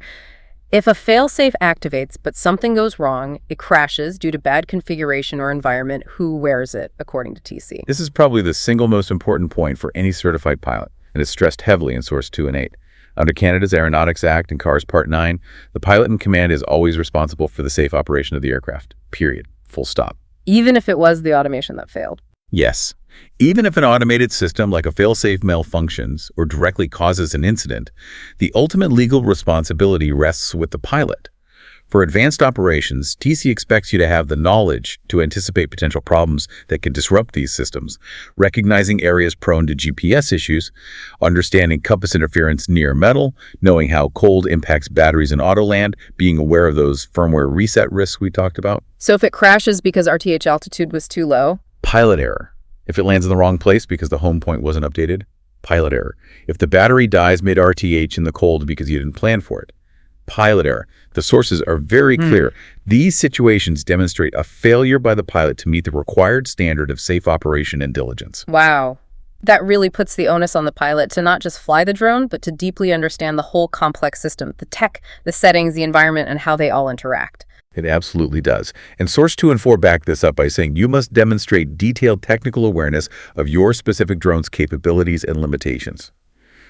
if a fail-safe activates but something goes wrong, it crashes due to bad configuration or environment, who wears it, according to TC? This is probably the single most important point for any certified pilot, and it's stressed heavily in Source 2 and 8. Under Canada's Aeronautics Act and CARS Part 9, the pilot in command is always responsible for the safe operation of the aircraft. Period. Full stop. Even if it was the automation that failed? Yes. Even if an automated system like a fail-safe malfunctions or directly causes an incident, the ultimate legal responsibility rests with the pilot. For advanced operations, TC expects you to have the knowledge to anticipate potential problems that can disrupt these systems, recognizing areas prone to GPS issues, understanding compass interference near metal, knowing how cold impacts batteries in autoland, being aware of those firmware reset risks we talked about. So if it crashes because RTH altitude was too low? Pilot error. If it lands in the wrong place because the home point wasn't updated, pilot error. If the battery dies mid-RTH in the cold because you didn't plan for it, pilot error. The sources are very clear. These situations demonstrate a failure by the pilot to meet the required standard of safe operation and diligence. Wow. That really puts the onus on the pilot to not just fly the drone, but to deeply understand the whole complex system, the tech, the settings, the environment, and how they all interact. It absolutely does. And Source 2 and 4 back this up by saying you must demonstrate detailed technical awareness of your specific drone's capabilities and limitations.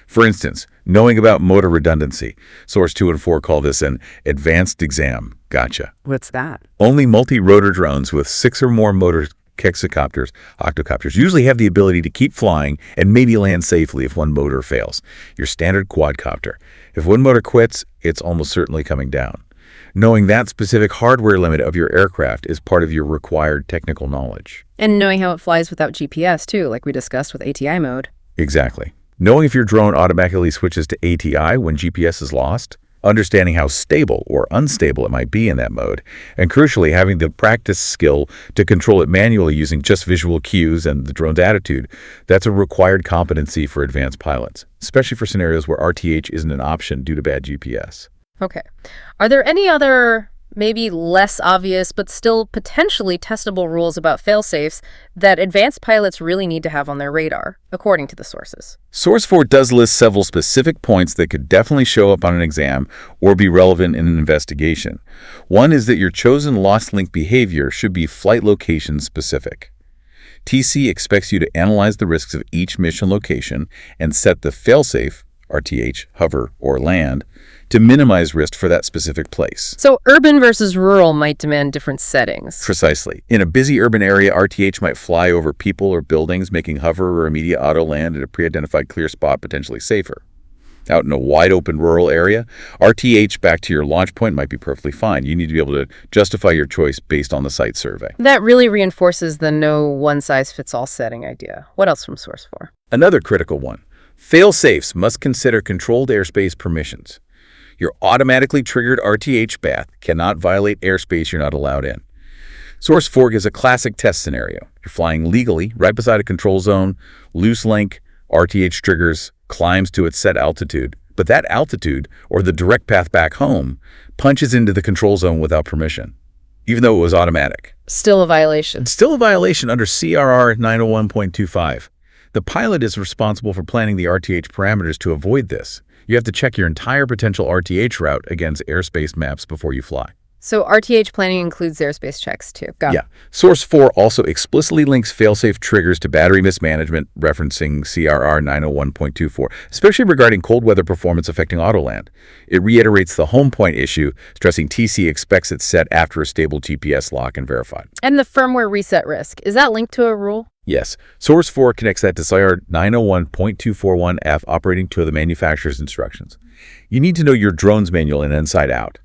For instance, knowing about motor redundancy. Source 2 and 4 call this an advanced exam. Gotcha. What's that? Only multi-rotor drones with 6 or more motor hexacopters, octocopters, usually have the ability to keep flying and maybe land safely if one motor fails. Your standard quadcopter. If one motor quits, it's almost certainly coming down. Knowing that specific hardware limit of your aircraft is part of your required technical knowledge. And knowing how it flies without GPS, too, like we discussed with ATI mode. Exactly. Knowing if your drone automatically switches to ATI when GPS is lost, understanding how stable or unstable it might be in that mode, and crucially, having the practice skill to control it manually using just visual cues and the drone's attitude. That's a required competency for advanced pilots, especially for scenarios where RTH isn't an option due to bad GPS. Okay. Are there any other, maybe less obvious, but still potentially testable rules about fail-safes that advanced pilots really need to have on their radar, according to the sources? Source 4 does list several specific points that could definitely show up on an exam or be relevant in an investigation. One is that your chosen lost link behavior should be flight location specific. TC expects you to analyze the risks of each mission location and set the fail-safe, RTH, hover, or land, to minimize risk for that specific place. So urban versus rural might demand different settings. Precisely. In a busy urban area, RTH might fly over people or buildings, making hover or immediate auto land at a pre-identified clear spot potentially safer. Out in a wide-open rural area, RTH back to your launch point might be perfectly fine. You need to be able to justify your choice based on the site survey. That really reinforces the no one-size-fits-all setting idea. What else from Source 4? Another critical one. Fail-safes must consider controlled airspace permissions. Your automatically triggered RTH path cannot violate airspace you're not allowed in. Source 4 gives a classic test scenario. You're flying legally, right beside a control zone, loose link, RTH triggers, climbs to its set altitude, but that altitude, or the direct path back home, punches into the control zone without permission, even though it was automatic. Still a violation. It's still a violation under CRR 901.25. The pilot is responsible for planning the RTH parameters to avoid this. You have to check your entire potential RTH route against airspace maps before you fly. So RTH planning includes airspace checks too. Got it. Source 4 also explicitly links failsafe triggers to battery mismanagement, referencing CRR 901.24, especially regarding cold weather performance affecting autoland. It reiterates the home point issue, stressing TC expects it set after a stable GPS lock and verified. And the firmware reset risk, is that linked to a rule? Yes. Source 4 connects that to CRR 901.241F operating to the manufacturer's instructions. You need to know your drone's manual and inside out.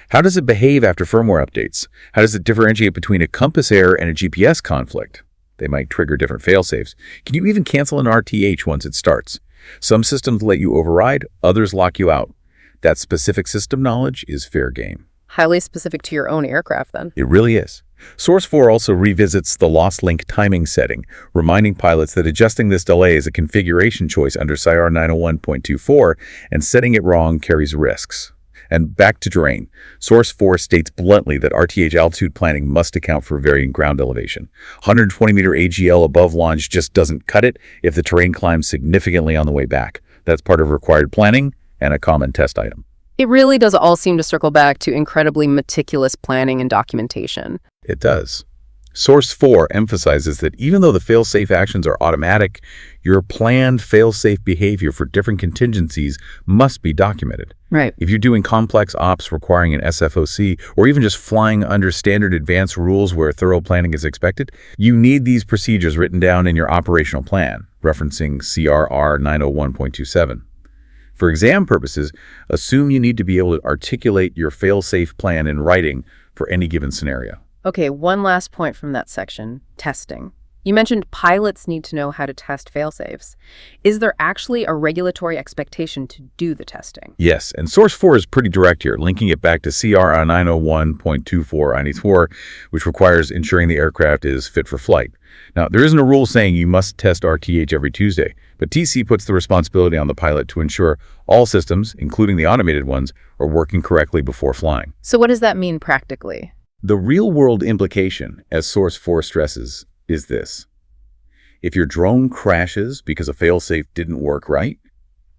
How does it behave after firmware updates? How does it differentiate between a compass error and a GPS conflict? They might trigger different failsafes. Can you even cancel an RTH once it starts? Some systems let you override, others lock you out. That specific system knowledge is fair game. Highly specific to your own aircraft, then. It really is. Source 4 also revisits the lost link timing setting, reminding pilots that adjusting this delay is a configuration choice under CIR 901.24, and setting it wrong carries risks. And back to terrain, Source 4 states bluntly that RTH altitude planning must account for varying ground elevation. 120-meter AGL above launch just doesn't cut it if the terrain climbs significantly on the way back. That's part of required planning and a common test item. It really does all seem to circle back to incredibly meticulous planning and documentation. It does. Source 4 emphasizes that even though the fail-safe actions are automatic, your planned fail-safe behavior for different contingencies must be documented. Right. If you're doing complex ops requiring an SFOC, or even just flying under standard advanced rules where thorough planning is expected, you need these procedures written down in your operational plan, referencing CRR 901.27. For exam purposes, assume you need to be able to articulate your fail-safe plan in writing for any given scenario. Okay, one last point from that section, testing. You mentioned pilots need to know how to test failsafes. Is there actually a regulatory expectation to do the testing? Yes, and Source 4 is pretty direct here, linking it back to CRR 901.24, which requires ensuring the aircraft is fit for flight. Now, there isn't a rule saying you must test RTH every Tuesday, but TC puts the responsibility on the pilot to ensure all systems, including the automated ones, are working correctly before flying. So what does that mean practically? The real-world implication, as Source 4 stresses, is this. If your drone crashes because a failsafe didn't work right,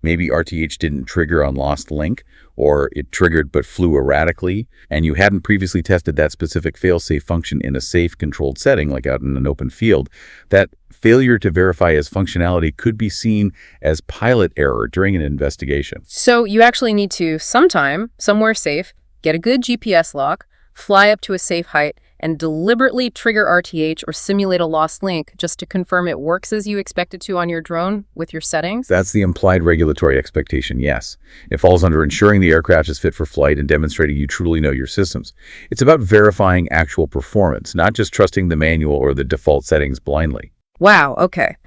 maybe RTH didn't trigger on lost link, or it triggered but flew erratically, and you hadn't previously tested that specific failsafe function in a safe, controlled setting, like out in an open field, that failure to verify as functionality could be seen as pilot error during an investigation. So you actually need to, sometime, somewhere safe, get a good GPS lock, fly up to a safe height, and deliberately trigger RTH or simulate a lost link just to confirm it works as you expect it to on your drone with your settings? That's the implied regulatory expectation, yes. It falls under ensuring the aircraft is fit for flight and demonstrating you truly know your systems. It's about verifying actual performance, not just trusting the manual or the default settings blindly. Wow, okay.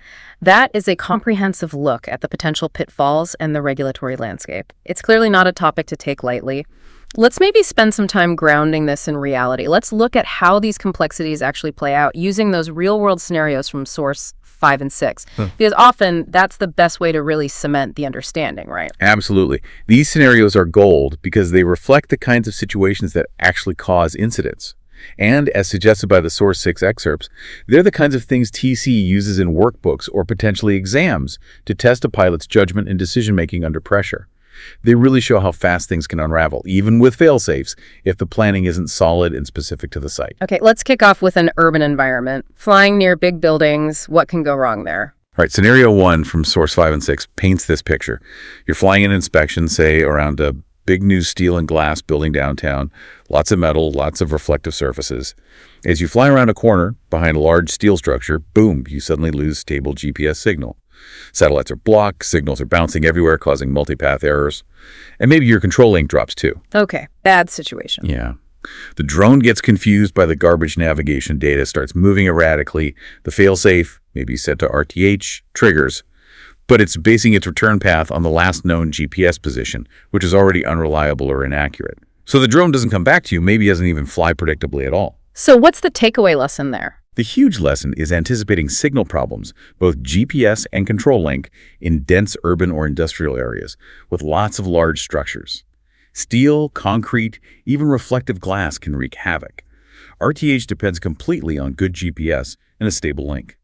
That is a comprehensive look at the potential pitfalls and the regulatory landscape. It's clearly not a topic to take lightly. Let's maybe spend some time grounding this in reality. Let's look at how these complexities actually play out using those real-world scenarios from source 5 and 6. Because often that's the best way to really cement the understanding, right? Absolutely. These scenarios are gold because they reflect the kinds of situations that actually cause incidents. And as suggested by the Source 6 excerpts, they're the kinds of things TC uses in workbooks or potentially exams to test a pilot's judgment and decision-making under pressure. They really show how fast things can unravel, even with fail-safes, if the planning isn't solid and specific to the site. Okay, let's kick off with an urban environment. Flying near big buildings, what can go wrong there? All right, scenario 1 from Source 5 and 6 paints this picture. You're flying an inspection, say, around a big new steel and glass building downtown, lots of metal, lots of reflective surfaces. As you fly around a corner behind a large steel structure, boom, you suddenly lose stable GPS signal. Satellites are blocked, signals are bouncing everywhere, causing multipath errors. And maybe your control link drops too. Okay, bad situation. Yeah. The drone gets confused by the garbage navigation data, starts moving erratically. The failsafe, maybe set to RTH, triggers. But it's basing its return path on the last known GPS position, which is already unreliable or inaccurate. So the drone doesn't come back to you, maybe doesn't even fly predictably at all. So what's the takeaway lesson there? The huge lesson is anticipating signal problems, both GPS and control link, in dense urban or industrial areas with lots of large structures. Steel, concrete, even reflective glass can wreak havoc. RTH depends completely on good GPS and a stable link.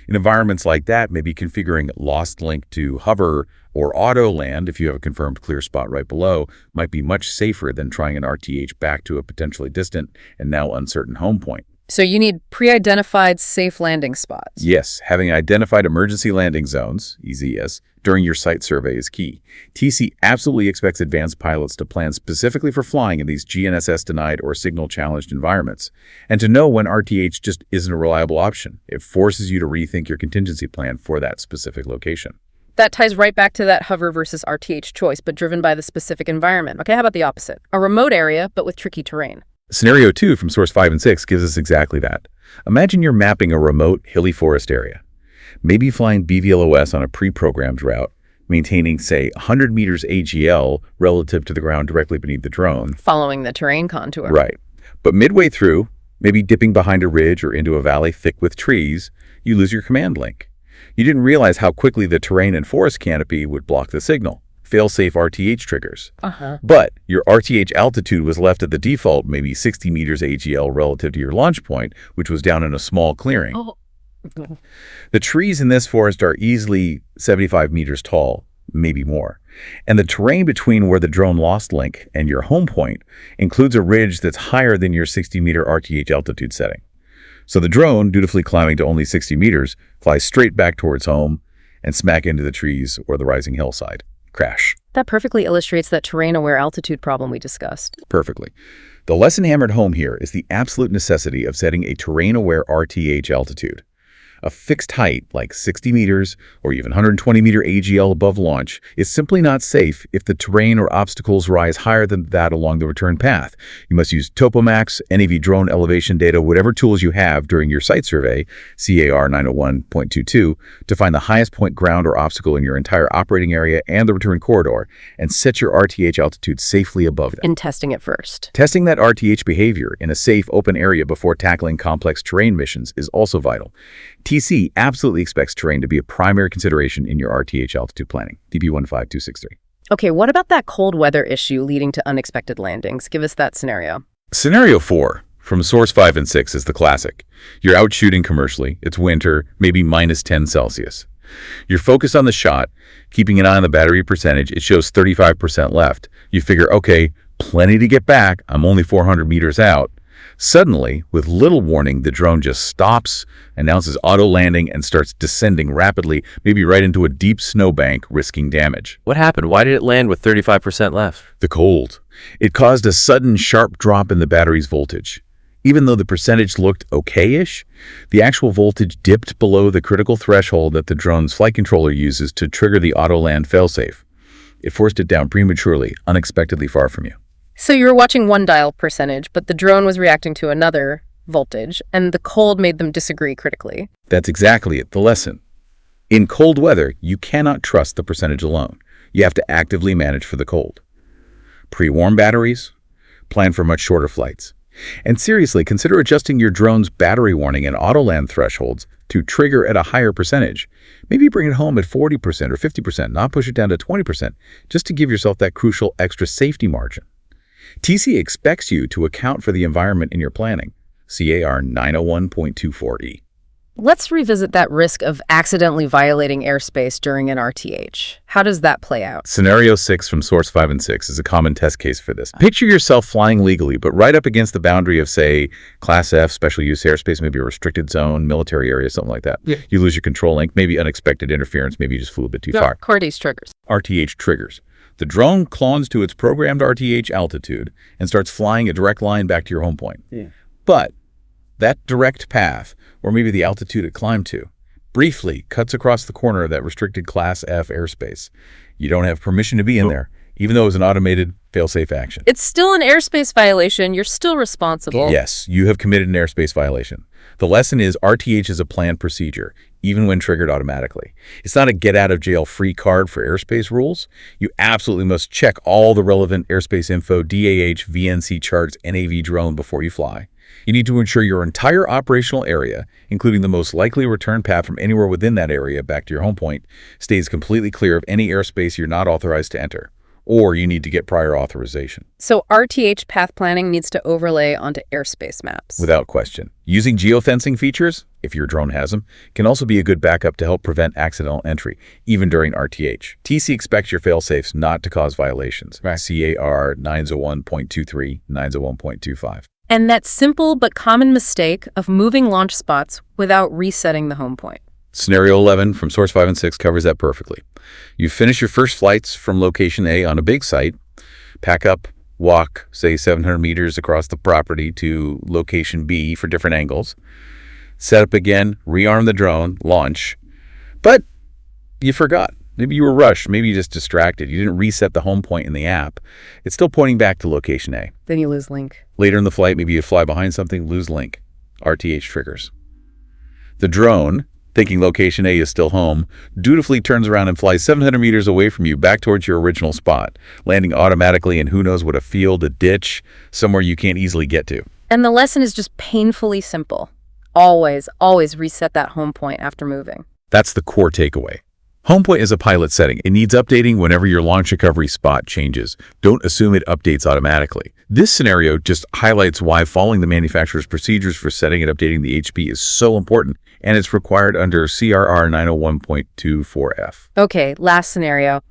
In environments like that, maybe configuring lost link to hover or auto land, if you have a confirmed clear spot right below, might be much safer than trying an RTH back to a potentially distant and now uncertain home point. So you need pre-identified safe landing spots. Yes, having identified emergency landing zones, EZS, during your site survey is key. TC absolutely expects advanced pilots to plan specifically for flying in these GNSS-denied or signal-challenged environments, and to know when RTH just isn't a reliable option. It forces you to rethink your contingency plan for that specific location. That ties right back to that hover versus RTH choice, but driven by the specific environment. Okay, how about the opposite? A remote area, but with tricky terrain. Scenario 2 from Source 5 and 6 gives us exactly that. Imagine you're mapping a remote, hilly forest area. Maybe flying BVLOS on a pre-programmed route, maintaining, say, 100 meters AGL relative to the ground directly beneath the drone. Following the terrain contour. Right. But midway through, maybe dipping behind a ridge or into a valley thick with trees, you lose your command link. You didn't realize how quickly the terrain and forest canopy would block the signal. Fail-safe RTH triggers. But your RTH altitude was left at the default, maybe 60 meters AGL relative to your launch point, which was down in a small clearing. The trees in this forest are easily 75 meters tall, maybe more. And the terrain between where the drone lost link and your home point includes a ridge that's higher than your 60-meter RTH altitude setting. So the drone, dutifully climbing to only 60 meters, flies straight back towards home and smack into the trees or the rising hillside. Crash. That perfectly illustrates that terrain-aware altitude problem we discussed. Perfectly. The lesson hammered home here is the absolute necessity of setting a terrain-aware RTH altitude. A fixed height, like 60 meters or even 120-meter AGL above launch, is simply not safe if the terrain or obstacles rise higher than that along the return path. You must use Topomax, NAV drone elevation data, whatever tools you have during your site survey, CAR 901.22, to find the highest point ground or obstacle in your entire operating area and the return corridor, and set your RTH altitude safely above that. In testing it first. Testing that RTH behavior in a safe, open area before tackling complex terrain missions is also vital. TC absolutely expects terrain to be a primary consideration in your RTH altitude planning. DP15263. Okay, what about that cold weather issue leading to unexpected landings? Give us that scenario. Scenario 4 from Source 5 and 6 is the classic. You're out shooting commercially. It's winter, maybe minus 10 Celsius. You're focused on the shot, keeping an eye on the battery percentage. It shows 35% left. You figure, okay, plenty to get back. I'm only 400 meters out. Suddenly, with little warning, the drone just stops, announces auto landing, and starts descending rapidly, maybe right into a deep snowbank, risking damage. What happened? Why did it land with 35% left? The cold. It caused a sudden, sharp drop in the battery's voltage. Even though the percentage looked okay-ish, the actual voltage dipped below the critical threshold that the drone's flight controller uses to trigger the auto-land failsafe. It forced it down prematurely, unexpectedly far from you. So you were watching one dial percentage, but the drone was reacting to another voltage, and the cold made them disagree critically. That's exactly it, the lesson. In cold weather, you cannot trust the percentage alone. You have to actively manage for the cold. Pre-warm batteries, plan for much shorter flights. And seriously, consider adjusting your drone's battery warning and auto-land thresholds to trigger at a higher percentage. Maybe bring it home at 40% or 50%, not push it down to 20%, just to give yourself that crucial extra safety margin. TC expects you to account for the environment in your planning. CAR 901.24E. Let's revisit that risk of accidentally violating airspace during an RTH. How does that play out? Scenario 6 from Source 5 and 6 is a common test case for this. Picture yourself flying legally, but right up against the boundary of, say, Class F, special use airspace, maybe a restricted zone, military area, something like that. Yeah. You lose your control link, maybe unexpected interference, maybe you just flew a bit too far. Cordes triggers. RTH triggers. The drone climbs to its programmed RTH altitude and starts flying a direct line back to your home point. Yeah. But that direct path, or maybe the altitude it climbed to, briefly cuts across the corner of that restricted Class F airspace. You don't have permission to be in there, even though it was an automated fail-safe action. It's still an airspace violation. You're still responsible. Yes, you have committed an airspace violation. The lesson is RTH is a planned procedure, even when triggered automatically. It's not a get-out-of-jail-free card for airspace rules. You absolutely must check all the relevant airspace info, DAH, VNC charts, NAV drone before you fly. You need to ensure your entire operational area, including the most likely return path from anywhere within that area back to your home point, stays completely clear of any airspace you're not authorized to enter, or you need to get prior authorization. So RTH path planning needs to overlay onto airspace maps. Without question. Using geofencing features, if your drone has them, can also be a good backup to help prevent accidental entry, even during RTH. TC expects your failsafes not to cause violations. Right. CAR 901.23, 901.25. And that simple but common mistake of moving launch spots without resetting the home point. Scenario 11 from Source 5 and 6 covers that perfectly. You finish your first flights from location A on a big site, pack up, walk, say 700 meters across the property to location B for different angles, set up again, rearm the drone, launch, but you forgot. Maybe you were rushed, maybe you just distracted. You didn't reset the home point in the app. It's still pointing back to location A. Then you lose link. Later in the flight, maybe you fly behind something, lose link. RTH triggers. The drone, thinking location A is still home, dutifully turns around and flies 700 meters away from you back towards your original spot, landing automatically in who knows what, a field, a ditch, somewhere you can't easily get to. And the lesson is just painfully simple. Always, always reset that home point after moving. That's the core takeaway. Home point is a pilot setting. It needs updating whenever your launch recovery spot changes. Don't assume it updates automatically. This scenario just highlights why following the manufacturer's procedures for setting and updating the HP is so important, and it's required under CRR 901.24F. Okay, last scenario.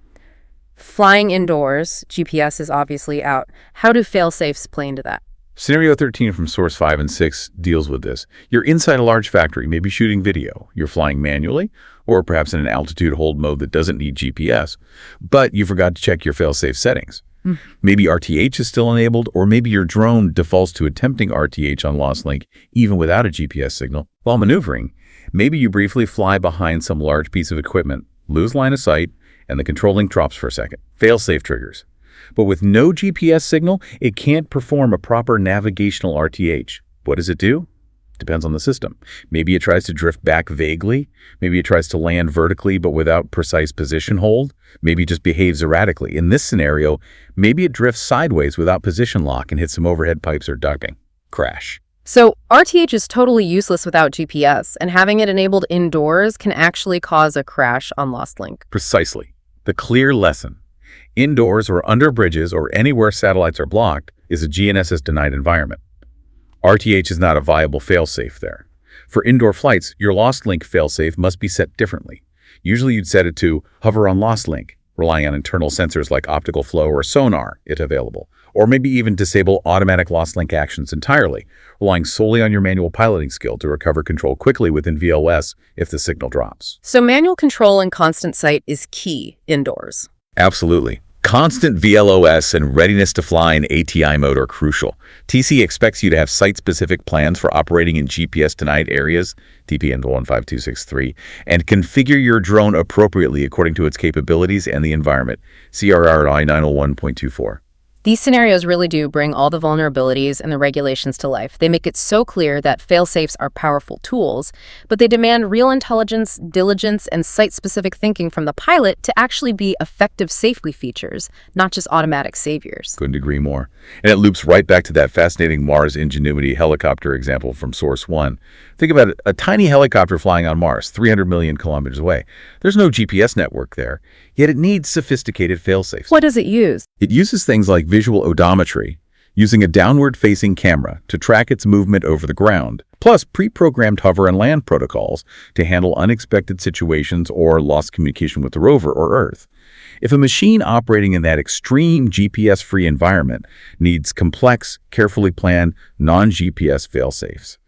Flying indoors, GPS is obviously out. How do fail-safes play into that? Scenario 13 from Source 5 and 6 deals with this. You're inside a large factory, maybe shooting video. You're flying manually, or perhaps in an altitude hold mode that doesn't need GPS, but you forgot to check your fail-safe settings. Maybe RTH is still enabled, or maybe your drone defaults to attempting RTH on lost link even without a GPS signal. While maneuvering, maybe you briefly fly behind some large piece of equipment, lose line of sight, and the control link drops for a second. Fail-safe triggers. But with no GPS signal, it can't perform a proper navigational RTH. What does it do? Depends on the system. Maybe it tries to drift back vaguely. Maybe it tries to land vertically but without precise position hold. Maybe it just behaves erratically. In this scenario, maybe it drifts sideways without position lock and hits some overhead pipes or ducting. Crash. So RTH is totally useless without GPS, and having it enabled indoors can actually cause a crash on lost link. Precisely. The clear lesson. Indoors or under bridges or anywhere satellites are blocked is a GNSS-denied environment. RTH is not a viable failsafe there. For indoor flights, your lost link failsafe must be set differently. Usually you'd set it to hover on lost link, relying on internal sensors like optical flow or sonar, if available, or maybe even disable automatic lost link actions entirely, relying solely on your manual piloting skill to recover control quickly within BVLOS if the signal drops. So manual control and constant sight is key indoors. Absolutely. Constant VLOS and readiness to fly in ATI mode are crucial. TC expects you to have site-specific plans for operating in GPS-denied areas, TPN 15263, and configure your drone appropriately according to its capabilities and the environment, CRRI 901.24. These scenarios really do bring all the vulnerabilities and the regulations to life. They make it so clear that fail-safes are powerful tools, but they demand real intelligence, diligence, and site-specific thinking from the pilot to actually be effective safety features, not just automatic saviors. Couldn't agree more. And it loops right back to that fascinating Mars Ingenuity helicopter example from Source 1. Think about it, a tiny helicopter flying on Mars, 300 million kilometers away. There's no GPS network there, yet it needs sophisticated fail-safes. What does it use? It uses things like visual odometry, using a downward-facing camera to track its movement over the ground, plus pre-programmed hover and land protocols to handle unexpected situations or lost communication with the rover or Earth. If a machine operating in that extreme GPS-free environment needs complex, carefully planned, non-GPS fail-safes,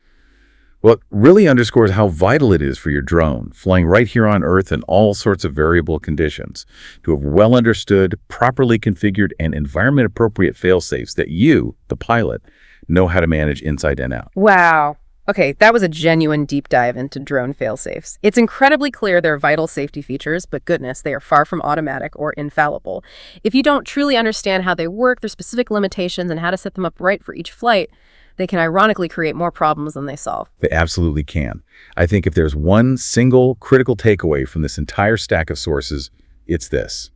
well, it really underscores how vital it is for your drone, flying right here on Earth in all sorts of variable conditions, to have well understood, properly configured, and environment-appropriate fail-safes that you, the pilot, know how to manage inside and out. Wow. Okay, that was a genuine deep dive into drone fail-safes. It's incredibly clear they're vital safety features, but goodness, they are far from automatic or infallible. If you don't truly understand how they work, their specific limitations, and how to set them up right for each flight, they can ironically create more problems than they solve. They absolutely can. I think if there's one single critical takeaway from this entire stack of sources, it's this.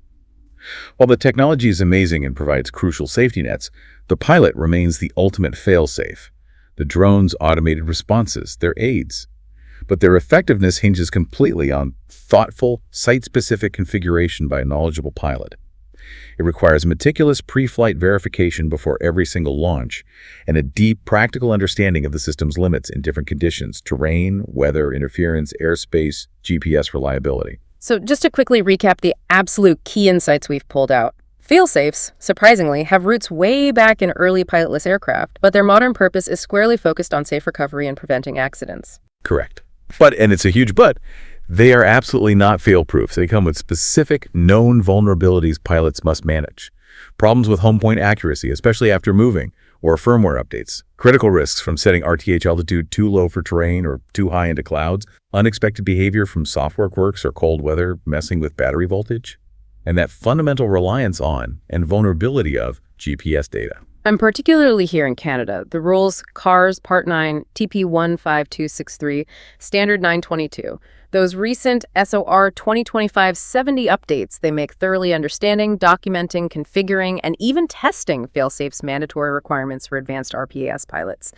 While the technology is amazing and provides crucial safety nets, the pilot remains the ultimate fail-safe. The drone's automated responses, their aids. But their effectiveness hinges completely on thoughtful, site-specific configuration by a knowledgeable pilot. It requires meticulous pre-flight verification before every single launch, and a deep, practical understanding of the system's limits in different conditions: terrain, weather, interference, airspace, GPS reliability. So just to quickly recap the absolute key insights we've pulled out. Fail-safes, surprisingly, have roots way back in early pilotless aircraft, but their modern purpose is squarely focused on safe recovery and preventing accidents. Correct. But, and it's a huge but, they are absolutely not fail-proof. They come with specific, known vulnerabilities pilots must manage. Problems with home point accuracy, especially after moving, or firmware updates. Critical risks from setting RTH altitude too low for terrain or too high into clouds. Unexpected behavior from software quirks or cold weather messing with battery voltage. And that fundamental reliance on and vulnerability of GPS data. And particularly here in Canada, the rules CARS Part 9, TP 15263, Standard 922. Those recent SOR 2025-70 updates, they make thoroughly understanding, documenting, configuring, and even testing fail-safes mandatory requirements for advanced RPAS pilots.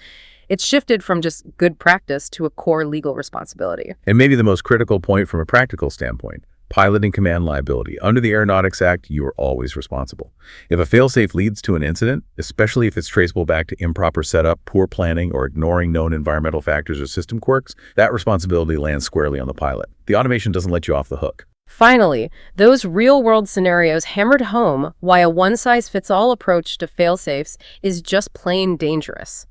It's shifted from just good practice to a core legal responsibility. And maybe the most critical point from a practical standpoint, pilot and command liability. Under the Aeronautics Act, you are always responsible. If a fail-safe leads to an incident, especially if it's traceable back to improper setup, poor planning, or ignoring known environmental factors or system quirks, that responsibility lands squarely on the pilot. The automation doesn't let you off the hook. Finally, those real-world scenarios hammered home why a one-size-fits-all approach to fail-safes is just plain dangerous.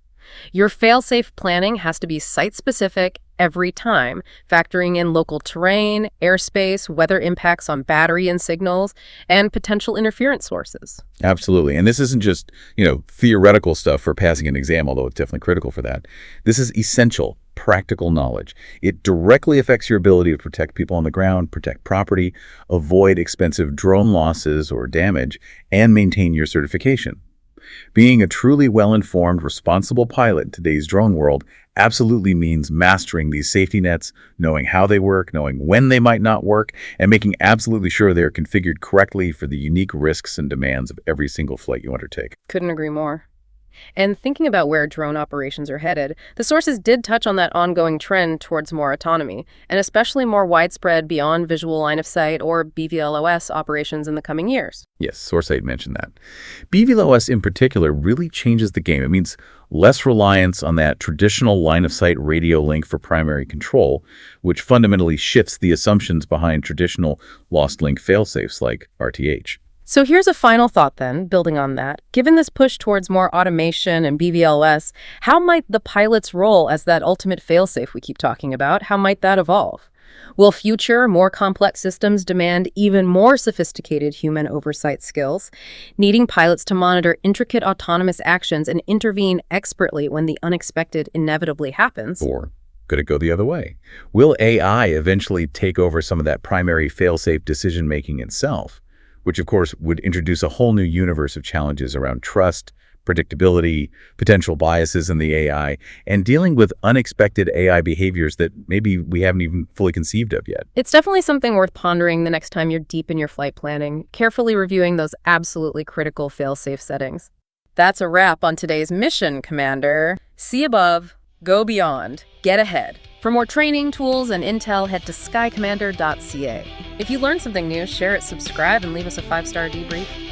Your fail-safe planning has to be site-specific every time, factoring in local terrain, airspace, weather impacts on battery and signals, and potential interference sources. Absolutely. And this isn't just, theoretical stuff for passing an exam, although it's definitely critical for that. This is essential, practical knowledge. It directly affects your ability to protect people on the ground, protect property, avoid expensive drone losses or damage, and maintain your certification. Being a truly well-informed, responsible pilot in today's drone world absolutely means mastering these safety nets, knowing how they work, knowing when they might not work, and making absolutely sure they are configured correctly for the unique risks and demands of every single flight you undertake. Couldn't agree more. And thinking about where drone operations are headed, the sources did touch on that ongoing trend towards more autonomy, and especially more widespread beyond visual line of sight or BVLOS operations in the coming years. Yes, Source 8 mentioned that. BVLOS in particular really changes the game. It means less reliance on that traditional line-of-sight radio link for primary control, which fundamentally shifts the assumptions behind traditional lost link failsafes like RTH. So here's a final thought then, building on that. Given this push towards more automation and BVLOS, how might the pilot's role as that ultimate failsafe we keep talking about, how might that evolve? Will future, more complex systems demand even more sophisticated human oversight skills, needing pilots to monitor intricate autonomous actions and intervene expertly when the unexpected inevitably happens? Or could it go the other way? Will AI eventually take over some of that primary failsafe decision-making itself? which of course would introduce a whole new universe of challenges around trust, predictability, potential biases in the AI, and dealing with unexpected AI behaviors that maybe we haven't even fully conceived of yet. It's definitely something worth pondering the next time you're deep in your flight planning, carefully reviewing those absolutely critical fail-safe settings. That's a wrap on today's mission, Commander. See above, go beyond, get ahead. For more training, tools, and intel, head to skycommander.ca. If you learned something new, share it, subscribe, and leave us a 5-star debrief.